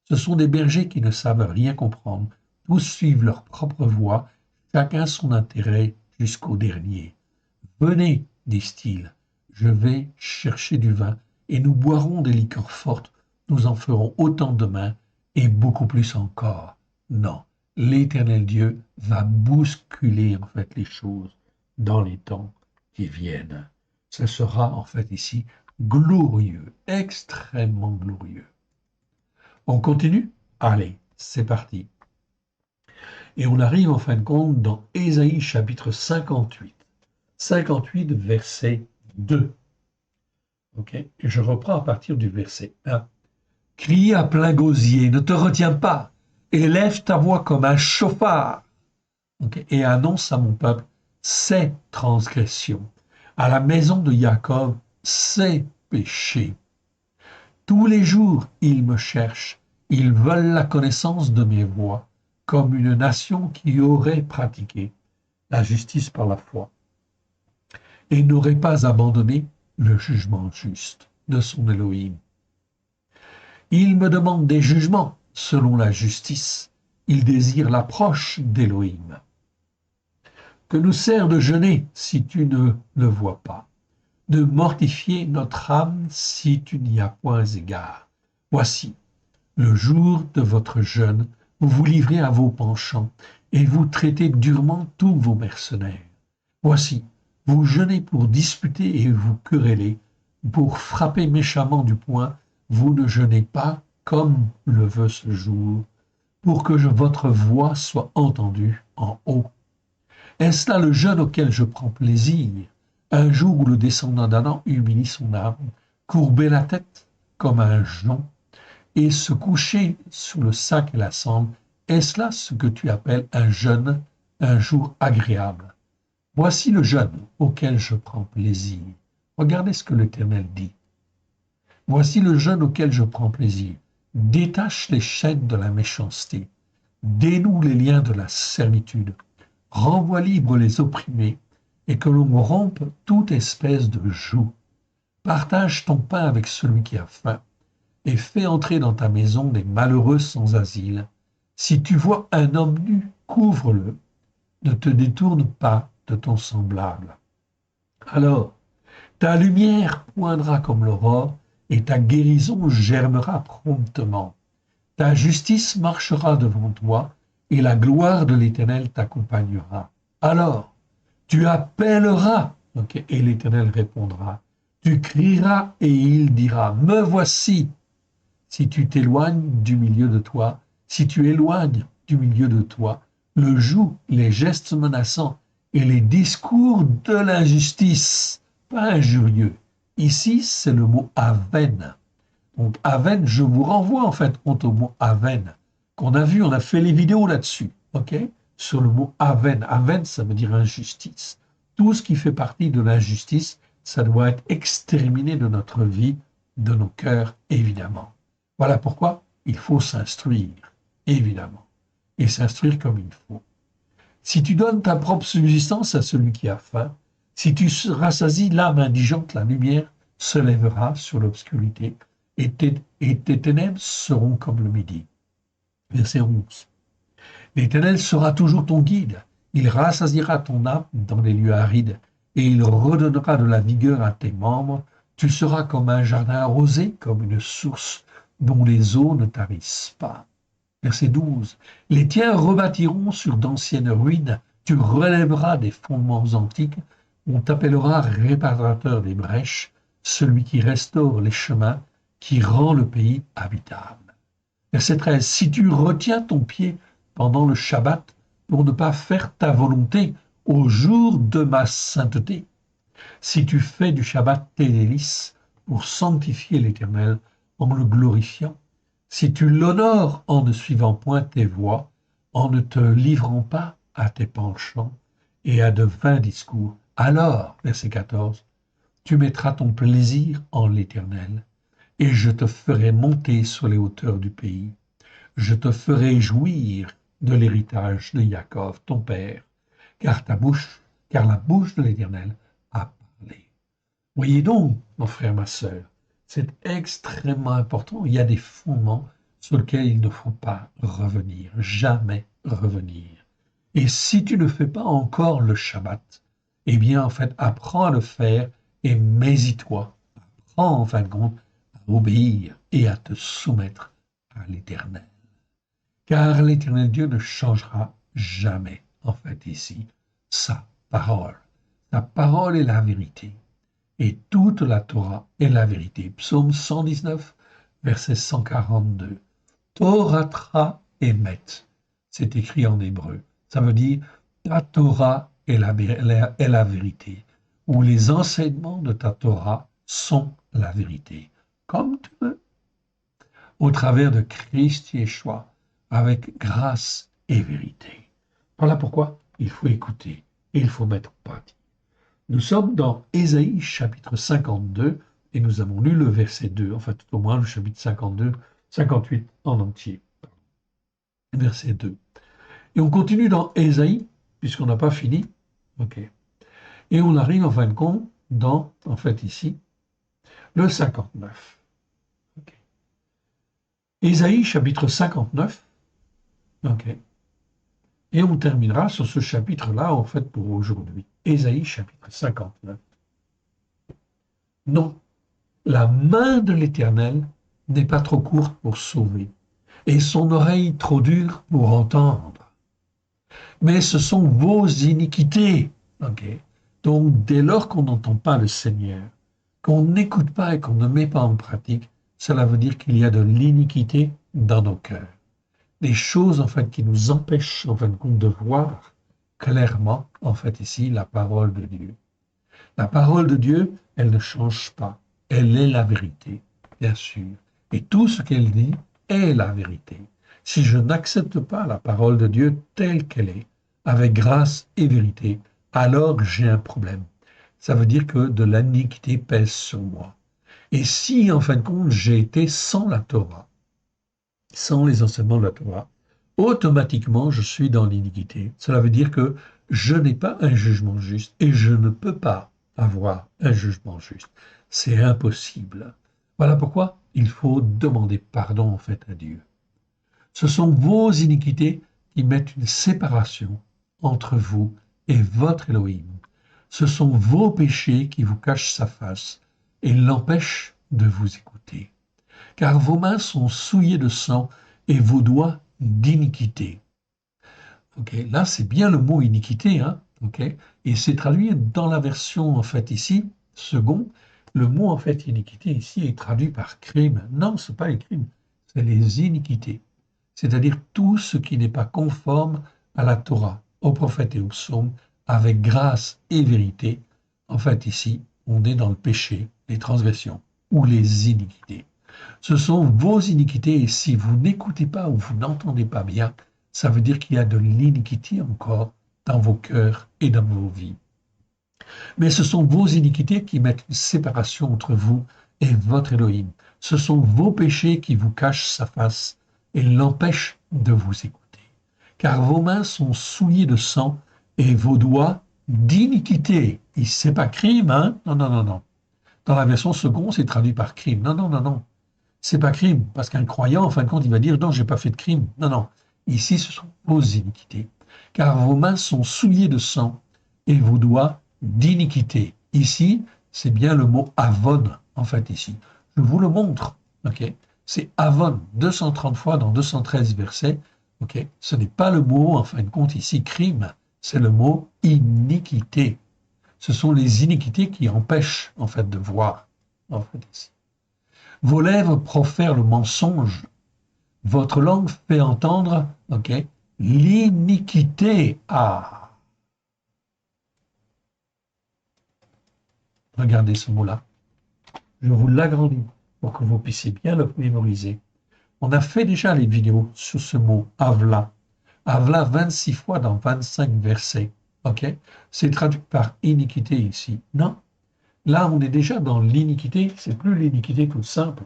Ce sont des bergers qui ne savent rien comprendre, tous suivent leur propre voie, chacun son intérêt jusqu'au dernier. Venez, disent-ils, je vais chercher du vin et nous boirons des liqueurs fortes, nous en ferons autant demain et beaucoup plus encore. Non, l'Éternel Dieu va bousculer en fait les choses dans les temps qui viennent. Ce sera en fait ici glorieux, extrêmement glorieux. On continue? Allez, c'est parti. Et on arrive en fin de compte dans Ésaïe chapitre 58. 58 verset 2. Et je reprends à partir du verset 1. Crie à plein gosier, ne te retiens pas, élève ta voix comme un chauffard, et annonce à mon peuple ses transgressions, à la maison de Jacob ses péchés. Tous les jours, ils me cherchent, ils veulent la connaissance de mes voies, comme une nation qui aurait pratiqué la justice par la foi et n'aurait pas abandonné le jugement juste de son Elohim. Il me demande des jugements selon la justice. Il désire l'approche d'Elohim. Que nous sert de jeûner si tu ne le vois pas, de mortifier notre âme si tu n'y as point égard. Voici, le jour de votre jeûne, vous vous livrez à vos penchants et vous traitez durement tous vos mercenaires. Voici, vous jeûnez pour disputer et vous quereller, pour frapper méchamment du poing, vous ne jeûnez pas comme le veut ce jour, pour que votre voix soit entendue en haut. Est-ce là le jeûne auquel je prends plaisir, un jour où le descendant d'Adam humilie son âme, courber la tête comme un jonc, et se coucher sous le sac et la cendre, est-ce là ce que tu appelles un jeûne, un jour agréable? Voici le jeûne auquel je prends plaisir. Regardez ce que l'Éternel dit. Voici le jeûne auquel je prends plaisir. Détache les chaînes de la méchanceté, dénoue les liens de la servitude, renvoie libre les opprimés, et que l'on rompe toute espèce de joug. Partage ton pain avec celui qui a faim, et fais entrer dans ta maison des malheureux sans asile. Si tu vois un homme nu, couvre-le. Ne te détourne pas de ton semblable. Alors, ta lumière poindra comme l'aurore, et ta guérison germera promptement. Ta justice marchera devant toi, et la gloire de l'Éternel t'accompagnera. Alors, tu appelleras, et l'Éternel répondra. Tu crieras, et il dira, me voici. Si tu t'éloignes du milieu de toi, si tu éloignes du milieu de toi, le joug, les gestes menaçants et les discours de l'injustice, pas injurieux. Ici, c'est le mot aven. Donc, aven, je vous renvoie en fait au mot aven, qu'on a vu, on a fait les vidéos là-dessus, sur le mot aven. Aven, ça veut dire injustice. Tout ce qui fait partie de l'injustice, ça doit être exterminé de notre vie, de nos cœurs, évidemment. Voilà pourquoi il faut s'instruire, évidemment, et s'instruire comme il faut. Si tu donnes ta propre subsistance à celui qui a faim, si tu rassasies l'âme indigente, la lumière se lèvera sur l'obscurité, et tes ténèbres seront comme le midi. Verset 11. L'Éternel sera toujours ton guide, il rassasiera ton âme dans les lieux arides, et il redonnera de la vigueur à tes membres. Tu seras comme un jardin arrosé, comme une source dont les eaux ne tarissent pas. Verset 12. Les tiens rebâtiront sur d'anciennes ruines, tu relèveras des fondements antiques, on t'appellera réparateur des brèches, celui qui restaure les chemins, qui rend le pays habitable. Verset 13. Si tu retiens ton pied pendant le Shabbat pour ne pas faire ta volonté au jour de ma sainteté, si tu fais du Shabbat tes délices pour sanctifier l'Éternel en le glorifiant, si tu l'honores en ne suivant point tes voies, en ne te livrant pas à tes penchants et à de vains discours, alors, verset 14, tu mettras ton plaisir en l'Éternel, et je te ferai monter sur les hauteurs du pays. Je te ferai jouir de l'héritage de Jacob, ton père, car la bouche de l'Éternel a parlé. Voyez donc, mon frère, ma sœur, c'est extrêmement important. Il y a des fondements sur lesquels il ne faut pas revenir, jamais revenir. Et si tu ne fais pas encore le Shabbat, eh bien, en fait, apprends à le faire et mets-y-toi. Apprends, en fin de compte, à obéir et à te soumettre à l'Éternel. Car l'Éternel Dieu ne changera jamais, en fait, ici, sa parole. Sa parole est la vérité. Et toute la Torah est la vérité. Psaume 119, verset 142. Torah emet, c'est écrit en hébreu. Ça veut dire ta Torah est la vérité, ou les enseignements de ta Torah sont la vérité, comme tu veux, au travers de Christ Yeshua, avec grâce et vérité. Voilà pourquoi il faut écouter et il faut mettre en pratique. Nous sommes dans Ésaïe chapitre 52 et nous avons lu le verset 2, enfin tout au moins le chapitre 52, 58 en entier. Verset 2. Et on continue dans Ésaïe, puisqu'on n'a pas fini. Et on arrive en fin de compte dans, en fait ici, le 59. Ésaïe chapitre 59. Et on terminera sur ce chapitre-là, en fait, pour aujourd'hui. Ésaïe, chapitre 59. Non, la main de l'Éternel n'est pas trop courte pour sauver, et son oreille trop dure pour entendre. Mais ce sont vos iniquités. Donc, dès lors qu'on n'entend pas le Seigneur, qu'on n'écoute pas et qu'on ne met pas en pratique, cela veut dire qu'il y a de l'iniquité dans nos cœurs. Des choses, en fait, qui nous empêchent, en fin de compte, de voir clairement, en fait, ici, la parole de Dieu. La parole de Dieu, elle ne change pas. Elle est la vérité, bien sûr. Et tout ce qu'elle dit est la vérité. Si je n'accepte pas la parole de Dieu telle qu'elle est, avec grâce et vérité, alors j'ai un problème. Ça veut dire que de l'iniquité pèse sur moi. Et si, en fin de compte, j'ai été sans la Torah, sans les enseignements de la Torah, automatiquement, je suis dans l'iniquité. Cela veut dire que je n'ai pas un jugement juste et je ne peux pas avoir un jugement juste. C'est impossible. Voilà pourquoi il faut demander pardon en fait à Dieu. Ce sont vos iniquités qui mettent une séparation entre vous et votre Elohim. Ce sont vos péchés qui vous cachent sa face et l'empêchent de vous écouter. Car vos mains sont souillées de sang et vos doigts d'iniquité. Okay, là, c'est bien le mot iniquité, hein, okay, et c'est traduit dans la version, en fait, ici, second, le mot, en fait, iniquité, ici, est traduit par crime. Non, ce n'est pas les crimes, c'est les iniquités. C'est-à-dire tout ce qui n'est pas conforme à la Torah, aux prophètes et aux psaumes, avec grâce et vérité. En fait, ici, on est dans le péché, les transgressions ou les iniquités. Ce sont vos iniquités et si vous n'écoutez pas ou vous n'entendez pas bien, ça veut dire qu'il y a de l'iniquité encore dans vos cœurs et dans vos vies. Mais ce sont vos iniquités qui mettent une séparation entre vous et votre Elohim. Ce sont vos péchés qui vous cachent sa face et l'empêchent de vous écouter. Car vos mains sont souillées de sang et vos doigts d'iniquité. C'est pas crime, hein? Non, non, non, non. Dans la version seconde, c'est traduit par crime. Non, non, non, non. C'est pas crime, parce qu'un croyant, en fin de compte, il va dire non, j'ai pas fait de crime. Non, non. Ici, ce sont vos iniquités. Car vos mains sont souillées de sang et vos doigts d'iniquité. Ici, c'est bien le mot avon, en fait, ici. Je vous le montre. Ok, c'est avon 230 fois dans 213 versets. Ok, ce n'est pas le mot, en fin de compte, ici, crime. C'est le mot iniquité. Ce sont les iniquités qui empêchent, en fait, de voir, en fait, ici. Vos lèvres profèrent le mensonge. Votre langue fait entendre, ok, l'iniquité. Ah, regardez ce mot-là. Je vous l'agrandis pour que vous puissiez bien le mémoriser. On a fait déjà les vidéos sur ce mot avla. Avla 26 fois dans 25 versets. Ok, c'est traduit par iniquité ici. Non, là on est déjà dans l'iniquité. C'est plus l'iniquité toute simple.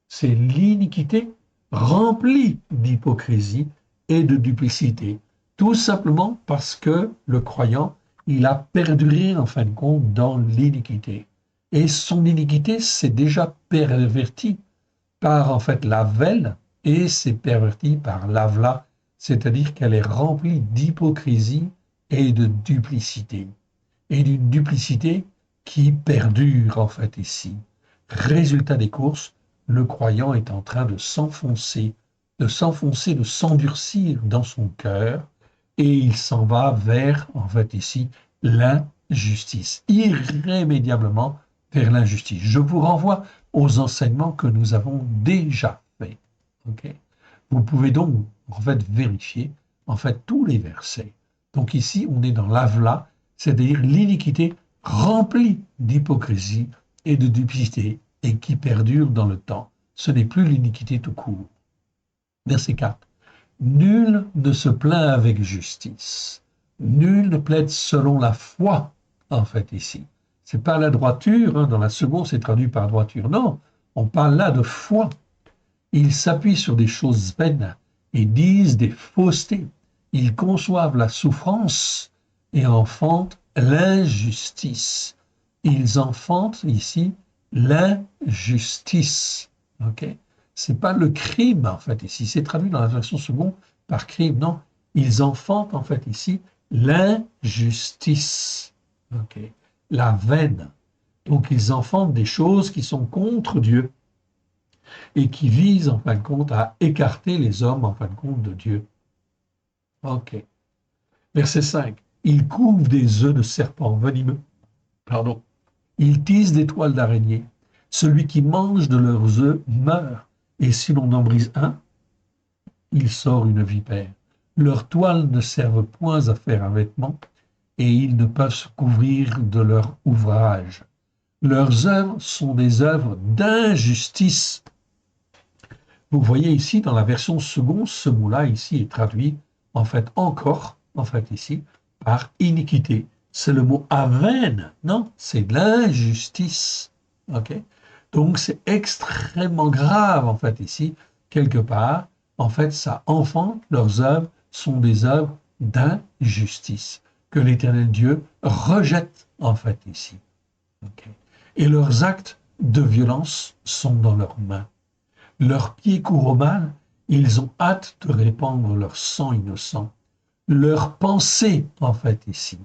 C'est l'iniquité remplie d'hypocrisie et de duplicité. Tout simplement parce que le croyant, il a perduré en fin de compte dans l'iniquité. Et son iniquité s'est déjà pervertie par en fait la velle et s'est pervertie par l'avla, c'est-à-dire qu'elle est remplie d'hypocrisie et de duplicité. Et d'une duplicité qui perdure en fait ici. Résultat des courses, le croyant est en train de s'enfoncer, de s'endurcir dans son cœur, et il s'en va vers, en fait ici, l'injustice, irrémédiablement vers l'injustice. Je vous renvoie aux enseignements que nous avons déjà faits. Okay, vous pouvez donc, en fait, vérifier, en fait, tous les versets. Donc ici, on est dans l'avla, c'est-à-dire l'iniquité remplie d'hypocrisie et de duplicité, et qui perdure dans le temps. Ce n'est plus l'iniquité tout court. Verset 4. Nul ne se plaint avec justice. Nul ne plaide selon la foi, en fait, ici. C'est pas la droiture, hein, dans la seconde, c'est traduit par droiture. Non, on parle là de foi. Ils s'appuient sur des choses vaines et disent des faussetés. Ils conçoivent la souffrance et enfantent l'injustice. Ils enfantent ici l'injustice. Ok, c'est pas le crime en fait ici. C'est traduit dans la version seconde par crime. Non, ils enfantent en fait ici l'injustice. Ok, la veine. Donc ils enfantent des choses qui sont contre Dieu et qui visent en fin de compte à écarter les hommes en fin de compte de Dieu. Ok. Verset 5. Ils couvent des œufs de serpents venimeux. Pardon. Ils tissent des toiles d'araignée. Celui qui mange de leurs œufs meurt. Et si l'on en brise un, il sort une vipère. Leurs toiles ne servent point à faire un vêtement, et ils ne peuvent se couvrir de leur ouvrage. Leurs œuvres sont des œuvres d'injustice. Vous voyez ici, dans la version seconde, ce mot-là ici est traduit, en fait, encore, en fait, ici, par iniquité. C'est le mot aven, non, c'est de l'injustice. Ok, donc c'est extrêmement grave, en fait, ici, quelque part. En fait, ça enfante, leurs œuvres sont des œuvres d'injustice, que l'Éternel Dieu rejette, en fait, ici. Okay. Et leurs actes de violence sont dans leurs mains. Leurs pieds courent au mal, ils ont hâte de répandre leur sang innocent. Leur pensée, en fait, ici.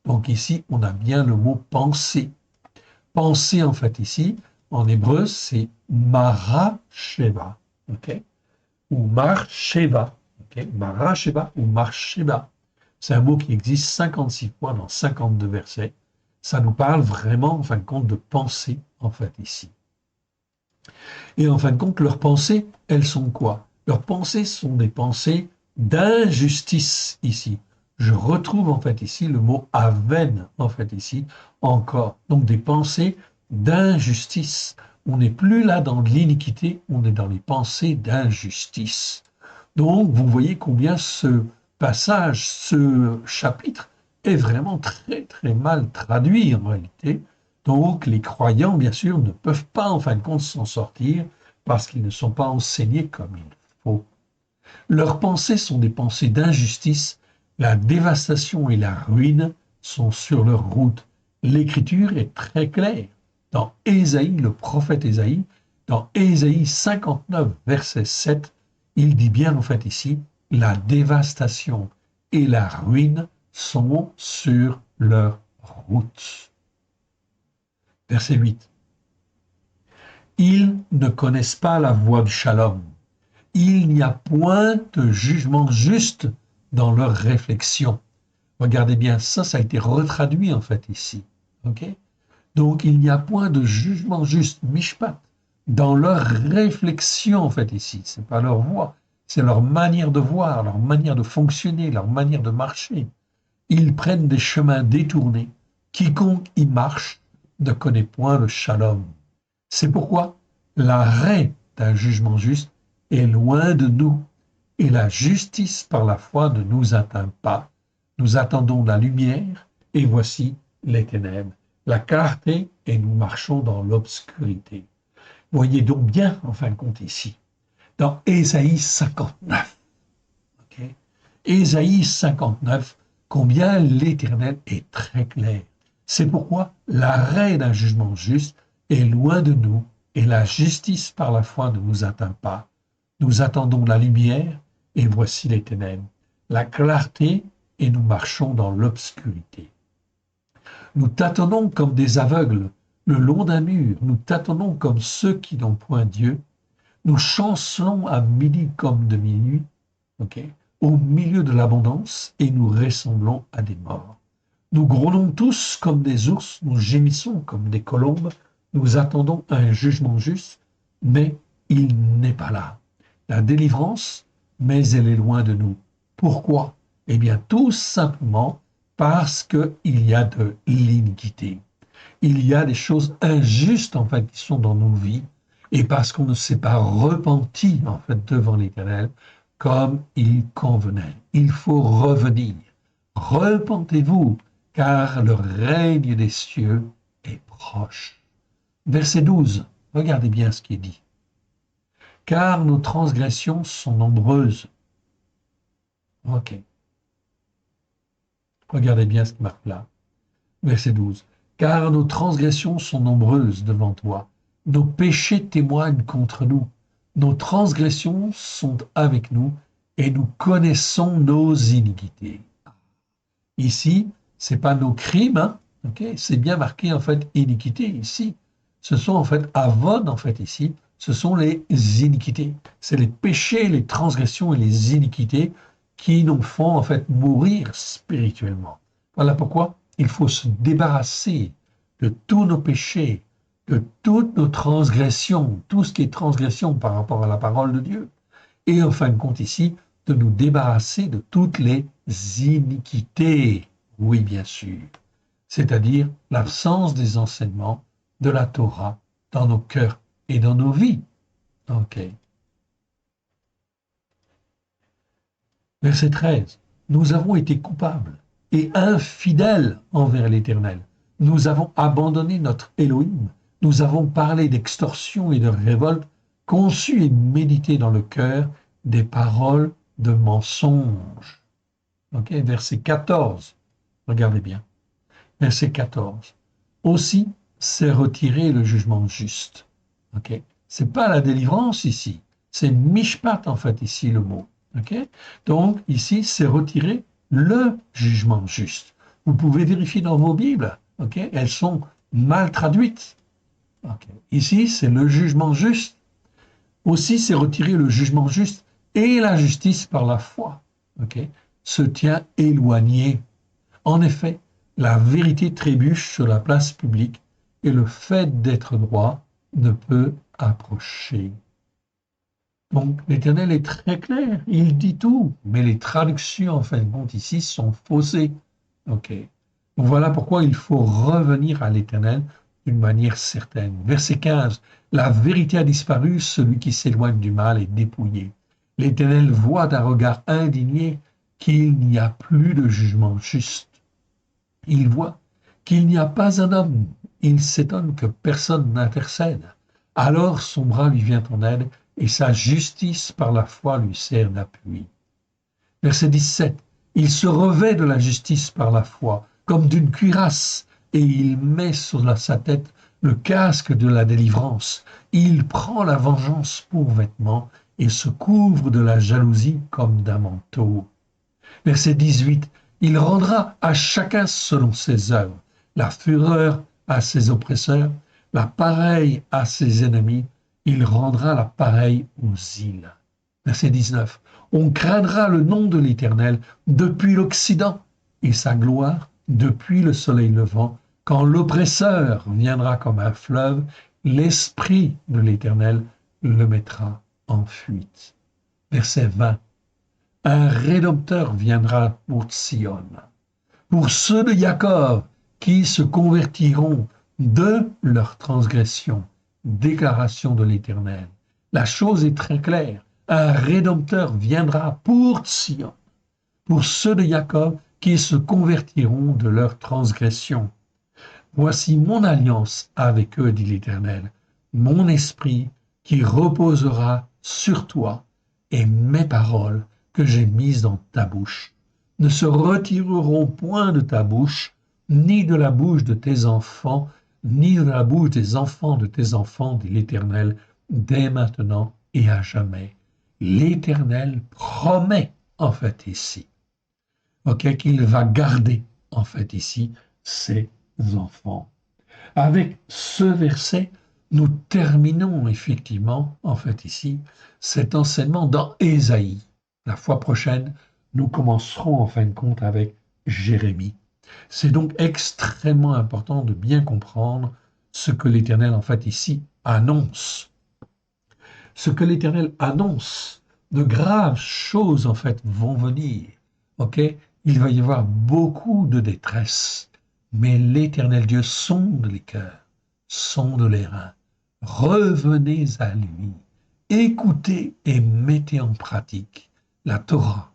Donc ici, on a bien le mot pensée. Pensée, en fait, ici, en hébreu, c'est marasheva, ok? Ou marsheva, ok? Marasheva ou marsheba. C'est un mot qui existe 56 fois dans 52 versets. Ça nous parle vraiment, en fin de compte, de pensée, en fait, ici. Et en fin de compte, leurs pensées, elles sont quoi? Leurs pensées sont des pensées d'injustice ici. Je retrouve en fait ici le mot aven, en fait ici, encore. Donc des pensées d'injustice. On n'est plus là dans l'iniquité, on est dans les pensées d'injustice. Donc vous voyez combien ce passage, ce chapitre est vraiment très très mal traduit en réalité. Donc les croyants, bien sûr, ne peuvent pas en fin de compte s'en sortir parce qu'ils ne sont pas enseignés comme il faut. Leurs pensées sont des pensées d'injustice, la dévastation et la ruine sont sur leur route. L'écriture est très claire. Dans Ésaïe, le prophète Ésaïe, dans Ésaïe 59, verset 7, il dit bien en fait ici, la dévastation et la ruine sont sur leur route. Verset 8. Ils ne connaissent pas la voie du shalom. Il n'y a point de jugement juste dans leur réflexion. Regardez bien, ça a été retraduit en fait ici. Okay? Donc il n'y a point de jugement juste, mishpat, dans leur réflexion en fait ici. C'est pas leur voix, c'est leur manière de voir, leur manière de fonctionner, leur manière de marcher. Ils prennent des chemins détournés. Quiconque y marche ne connaît point le shalom. C'est pourquoi l'arrêt d'un jugement juste est loin de nous et la justice par la foi ne nous atteint pas. Nous attendons la lumière et voici les ténèbres, la clarté et nous marchons dans l'obscurité. Voyez donc bien, en fin de compte, ici, dans Ésaïe 59, okay? Ésaïe 59, combien l'Éternel est très clair. C'est pourquoi l'arrêt d'un jugement juste est loin de nous et la justice par la foi ne nous atteint pas. Nous attendons la lumière et voici les ténèbres, la clarté et nous marchons dans l'obscurité. Nous tâtonnons comme des aveugles le long d'un mur, nous tâtonnons comme ceux qui n'ont point Dieu, nous chancelons à midi comme de minuit, okay, au milieu de l'abondance et nous ressemblons à des morts. Nous grognons tous comme des ours, nous gémissons comme des colombes, nous attendons un jugement juste, mais il n'est pas là. La délivrance, mais elle est loin de nous. Pourquoi? Eh bien, tout simplement parce qu'il y a de l'iniquité. Il y a des choses injustes, en fait, qui sont dans nos vies, et parce qu'on ne s'est pas repenti, en fait, devant l'Éternel, comme il convenait. Il faut revenir. Repentez-vous, car le règne des cieux est proche. Verset 12, regardez bien ce qui est dit. Car nos transgressions sont nombreuses. Ok. Regardez bien ce qui marque là. Verset 12. Car nos transgressions sont nombreuses devant toi. Nos péchés témoignent contre nous. Nos transgressions sont avec nous et nous connaissons nos iniquités. Ici, c'est pas nos crimes, hein, okay? C'est bien marqué en fait iniquité ici. Ce sont en fait avon en fait ici. Ce sont les iniquités. C'est les péchés, les transgressions et les iniquités qui nous font en fait mourir spirituellement. Voilà pourquoi il faut se débarrasser de tous nos péchés, de toutes nos transgressions, tout ce qui est transgression par rapport à la parole de Dieu. Et en fin de compte ici, de nous débarrasser de toutes les iniquités. Oui, bien sûr. C'est-à-dire l'absence des enseignements de la Torah dans nos cœurs et dans nos vies. Ok. Verset 13. Nous avons été coupables et infidèles envers l'Éternel. Nous avons abandonné notre Élohim. Nous avons parlé d'extorsion et de révolte, conçu et médité dans le cœur des paroles de mensonge. Verset 14. Regardez bien. Verset 14. Aussi, c'est retirer le jugement juste. Ok? C'est pas la délivrance ici, c'est mishpat en fait ici le mot. Ok? Donc ici, c'est retirer le jugement juste. Vous pouvez vérifier dans vos Bibles. Ok? Elles sont mal traduites. Ok? Ici, c'est le jugement juste. Aussi, c'est retirer le jugement juste et la justice par la foi. Ok? Se tient éloigné. En effet, la vérité trébuche sur la place publique et le fait d'être droit ne peut approcher. Donc l'Éternel est très clair, il dit tout, mais les traductions en fin de compte ici sont faussées. Ok. Donc voilà pourquoi il faut revenir à l'Éternel d'une manière certaine. Verset 15, la vérité a disparu, celui qui s'éloigne du mal est dépouillé. L'Éternel voit d'un regard indigné qu'il n'y a plus de jugement juste. Il voit qu'il n'y a pas un homme. Il s'étonne que personne n'intercède. Alors son bras lui vient en aide et sa justice par la foi lui sert d'appui. Verset 17. Il se revêt de la justice par la foi, comme d'une cuirasse, et il met sur sa tête le casque de la délivrance. Il prend la vengeance pour vêtement et se couvre de la jalousie comme d'un manteau. Verset 18. Il rendra à chacun selon ses œuvres, la fureur à ses oppresseurs, la pareille à ses ennemis, il rendra la pareille aux îles. Verset 19. On craindra le nom de l'Éternel depuis l'Occident et sa gloire depuis le soleil levant. Quand l'oppresseur viendra comme un fleuve, l'Esprit de l'Éternel le mettra en fuite. Verset 20. Un Rédempteur viendra pour Sion, pour ceux de Jacob qui se convertiront de leur transgression. Déclaration de l'Éternel. La chose est très claire. Un Rédempteur viendra pour Sion, pour ceux de Jacob qui se convertiront de leur transgression. Voici mon alliance avec eux, dit l'Éternel, mon esprit qui reposera sur toi et mes paroles que j'ai mises dans ta bouche ne se retireront point de ta bouche, ni de la bouche de tes enfants, ni de la bouche des enfants de tes enfants, dit l'Éternel, dès maintenant et à jamais. L'Éternel promet, en fait, ici, ok, qu'il va garder, en fait, ici, ses enfants. Avec ce verset, nous terminons effectivement, en fait, ici, cet enseignement dans Ésaïe. La fois prochaine, nous commencerons en fin de compte avec Jérémie. C'est donc extrêmement important de bien comprendre ce que l'Éternel, en fait, ici, annonce. Ce que l'Éternel annonce, de graves choses, en fait, vont venir. Ok? Il va y avoir beaucoup de détresse, mais l'Éternel Dieu sonde les cœurs, sonde les reins. Revenez à lui, écoutez et mettez en pratique la Torah,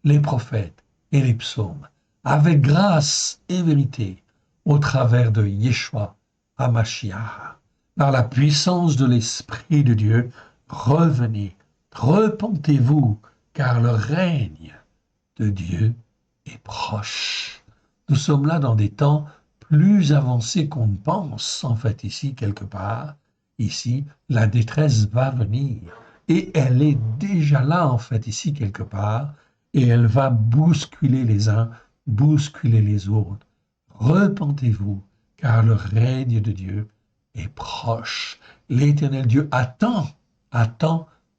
les prophètes et les psaumes, avec grâce et vérité, au travers de Yeshua HaMashiach. Par la puissance de l'Esprit de Dieu, revenez, repentez-vous, car le règne de Dieu est proche. Nous sommes là dans des temps plus avancés qu'on ne pense, en fait, ici, quelque part. Ici, la détresse va venir. Et elle est déjà là, en fait, ici, quelque part. Et elle va bousculer les uns, bousculer les autres. Repentez-vous, car le règne de Dieu est proche. L'Éternel Dieu attend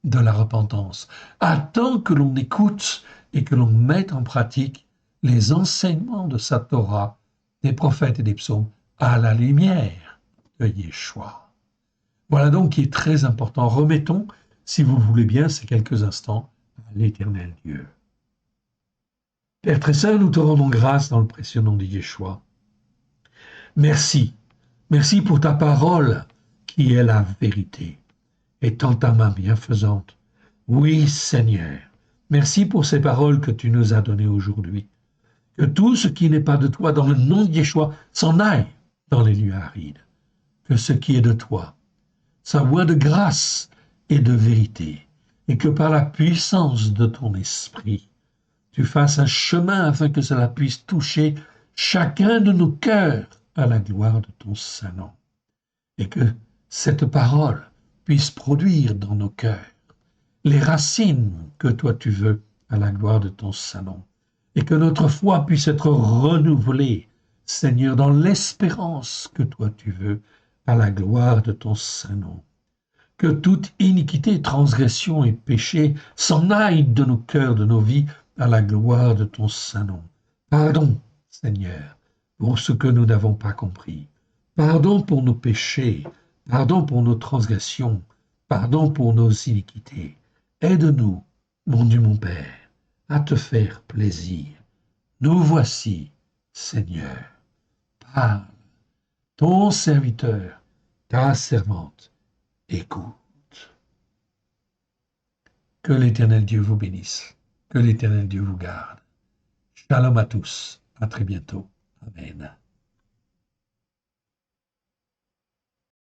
de la repentance, attend que l'on écoute et que l'on mette en pratique les enseignements de sa Torah, des prophètes et des psaumes, à la lumière de Yeshua. Voilà donc qui est très important. Remettons, si vous le voulez bien, ces quelques instants à l'Éternel Dieu. Père très saint, nous te rendons grâce dans le précieux nom de Yeshua. Merci. Merci pour ta parole qui est la vérité. Et tends ta main bienfaisante. Oui, Seigneur. Merci pour ces paroles que tu nous as données aujourd'hui. Que tout ce qui n'est pas de toi dans le nom de Yeshua s'en aille dans les lieux arides. Que ce qui est de toi, sa voix de grâce et de vérité, et que par la puissance de ton esprit, tu fasses un chemin afin que cela puisse toucher chacun de nos cœurs à la gloire de ton Saint-Nom. et que cette parole puisse produire dans nos cœurs les racines que toi tu veux à la gloire de ton Saint-Nom, et que notre foi puisse être renouvelée, Seigneur, dans l'espérance que toi tu veux à la gloire de ton Saint-Nom. Que toute iniquité, transgression et péché s'en aille de nos cœurs, de nos vies, à la gloire de ton Saint-Nom. Pardon, Seigneur, pour ce que nous n'avons pas compris. Pardon pour nos péchés, pardon pour nos transgressions, pardon pour nos iniquités. Aide-nous, mon Dieu, mon Père, à te faire plaisir. Nous voici, Seigneur. Parle, ton serviteur, ta servante, écoute. Que l'Éternel Dieu vous bénisse, que l'Éternel Dieu vous garde. Shalom à tous, à très bientôt. Amen.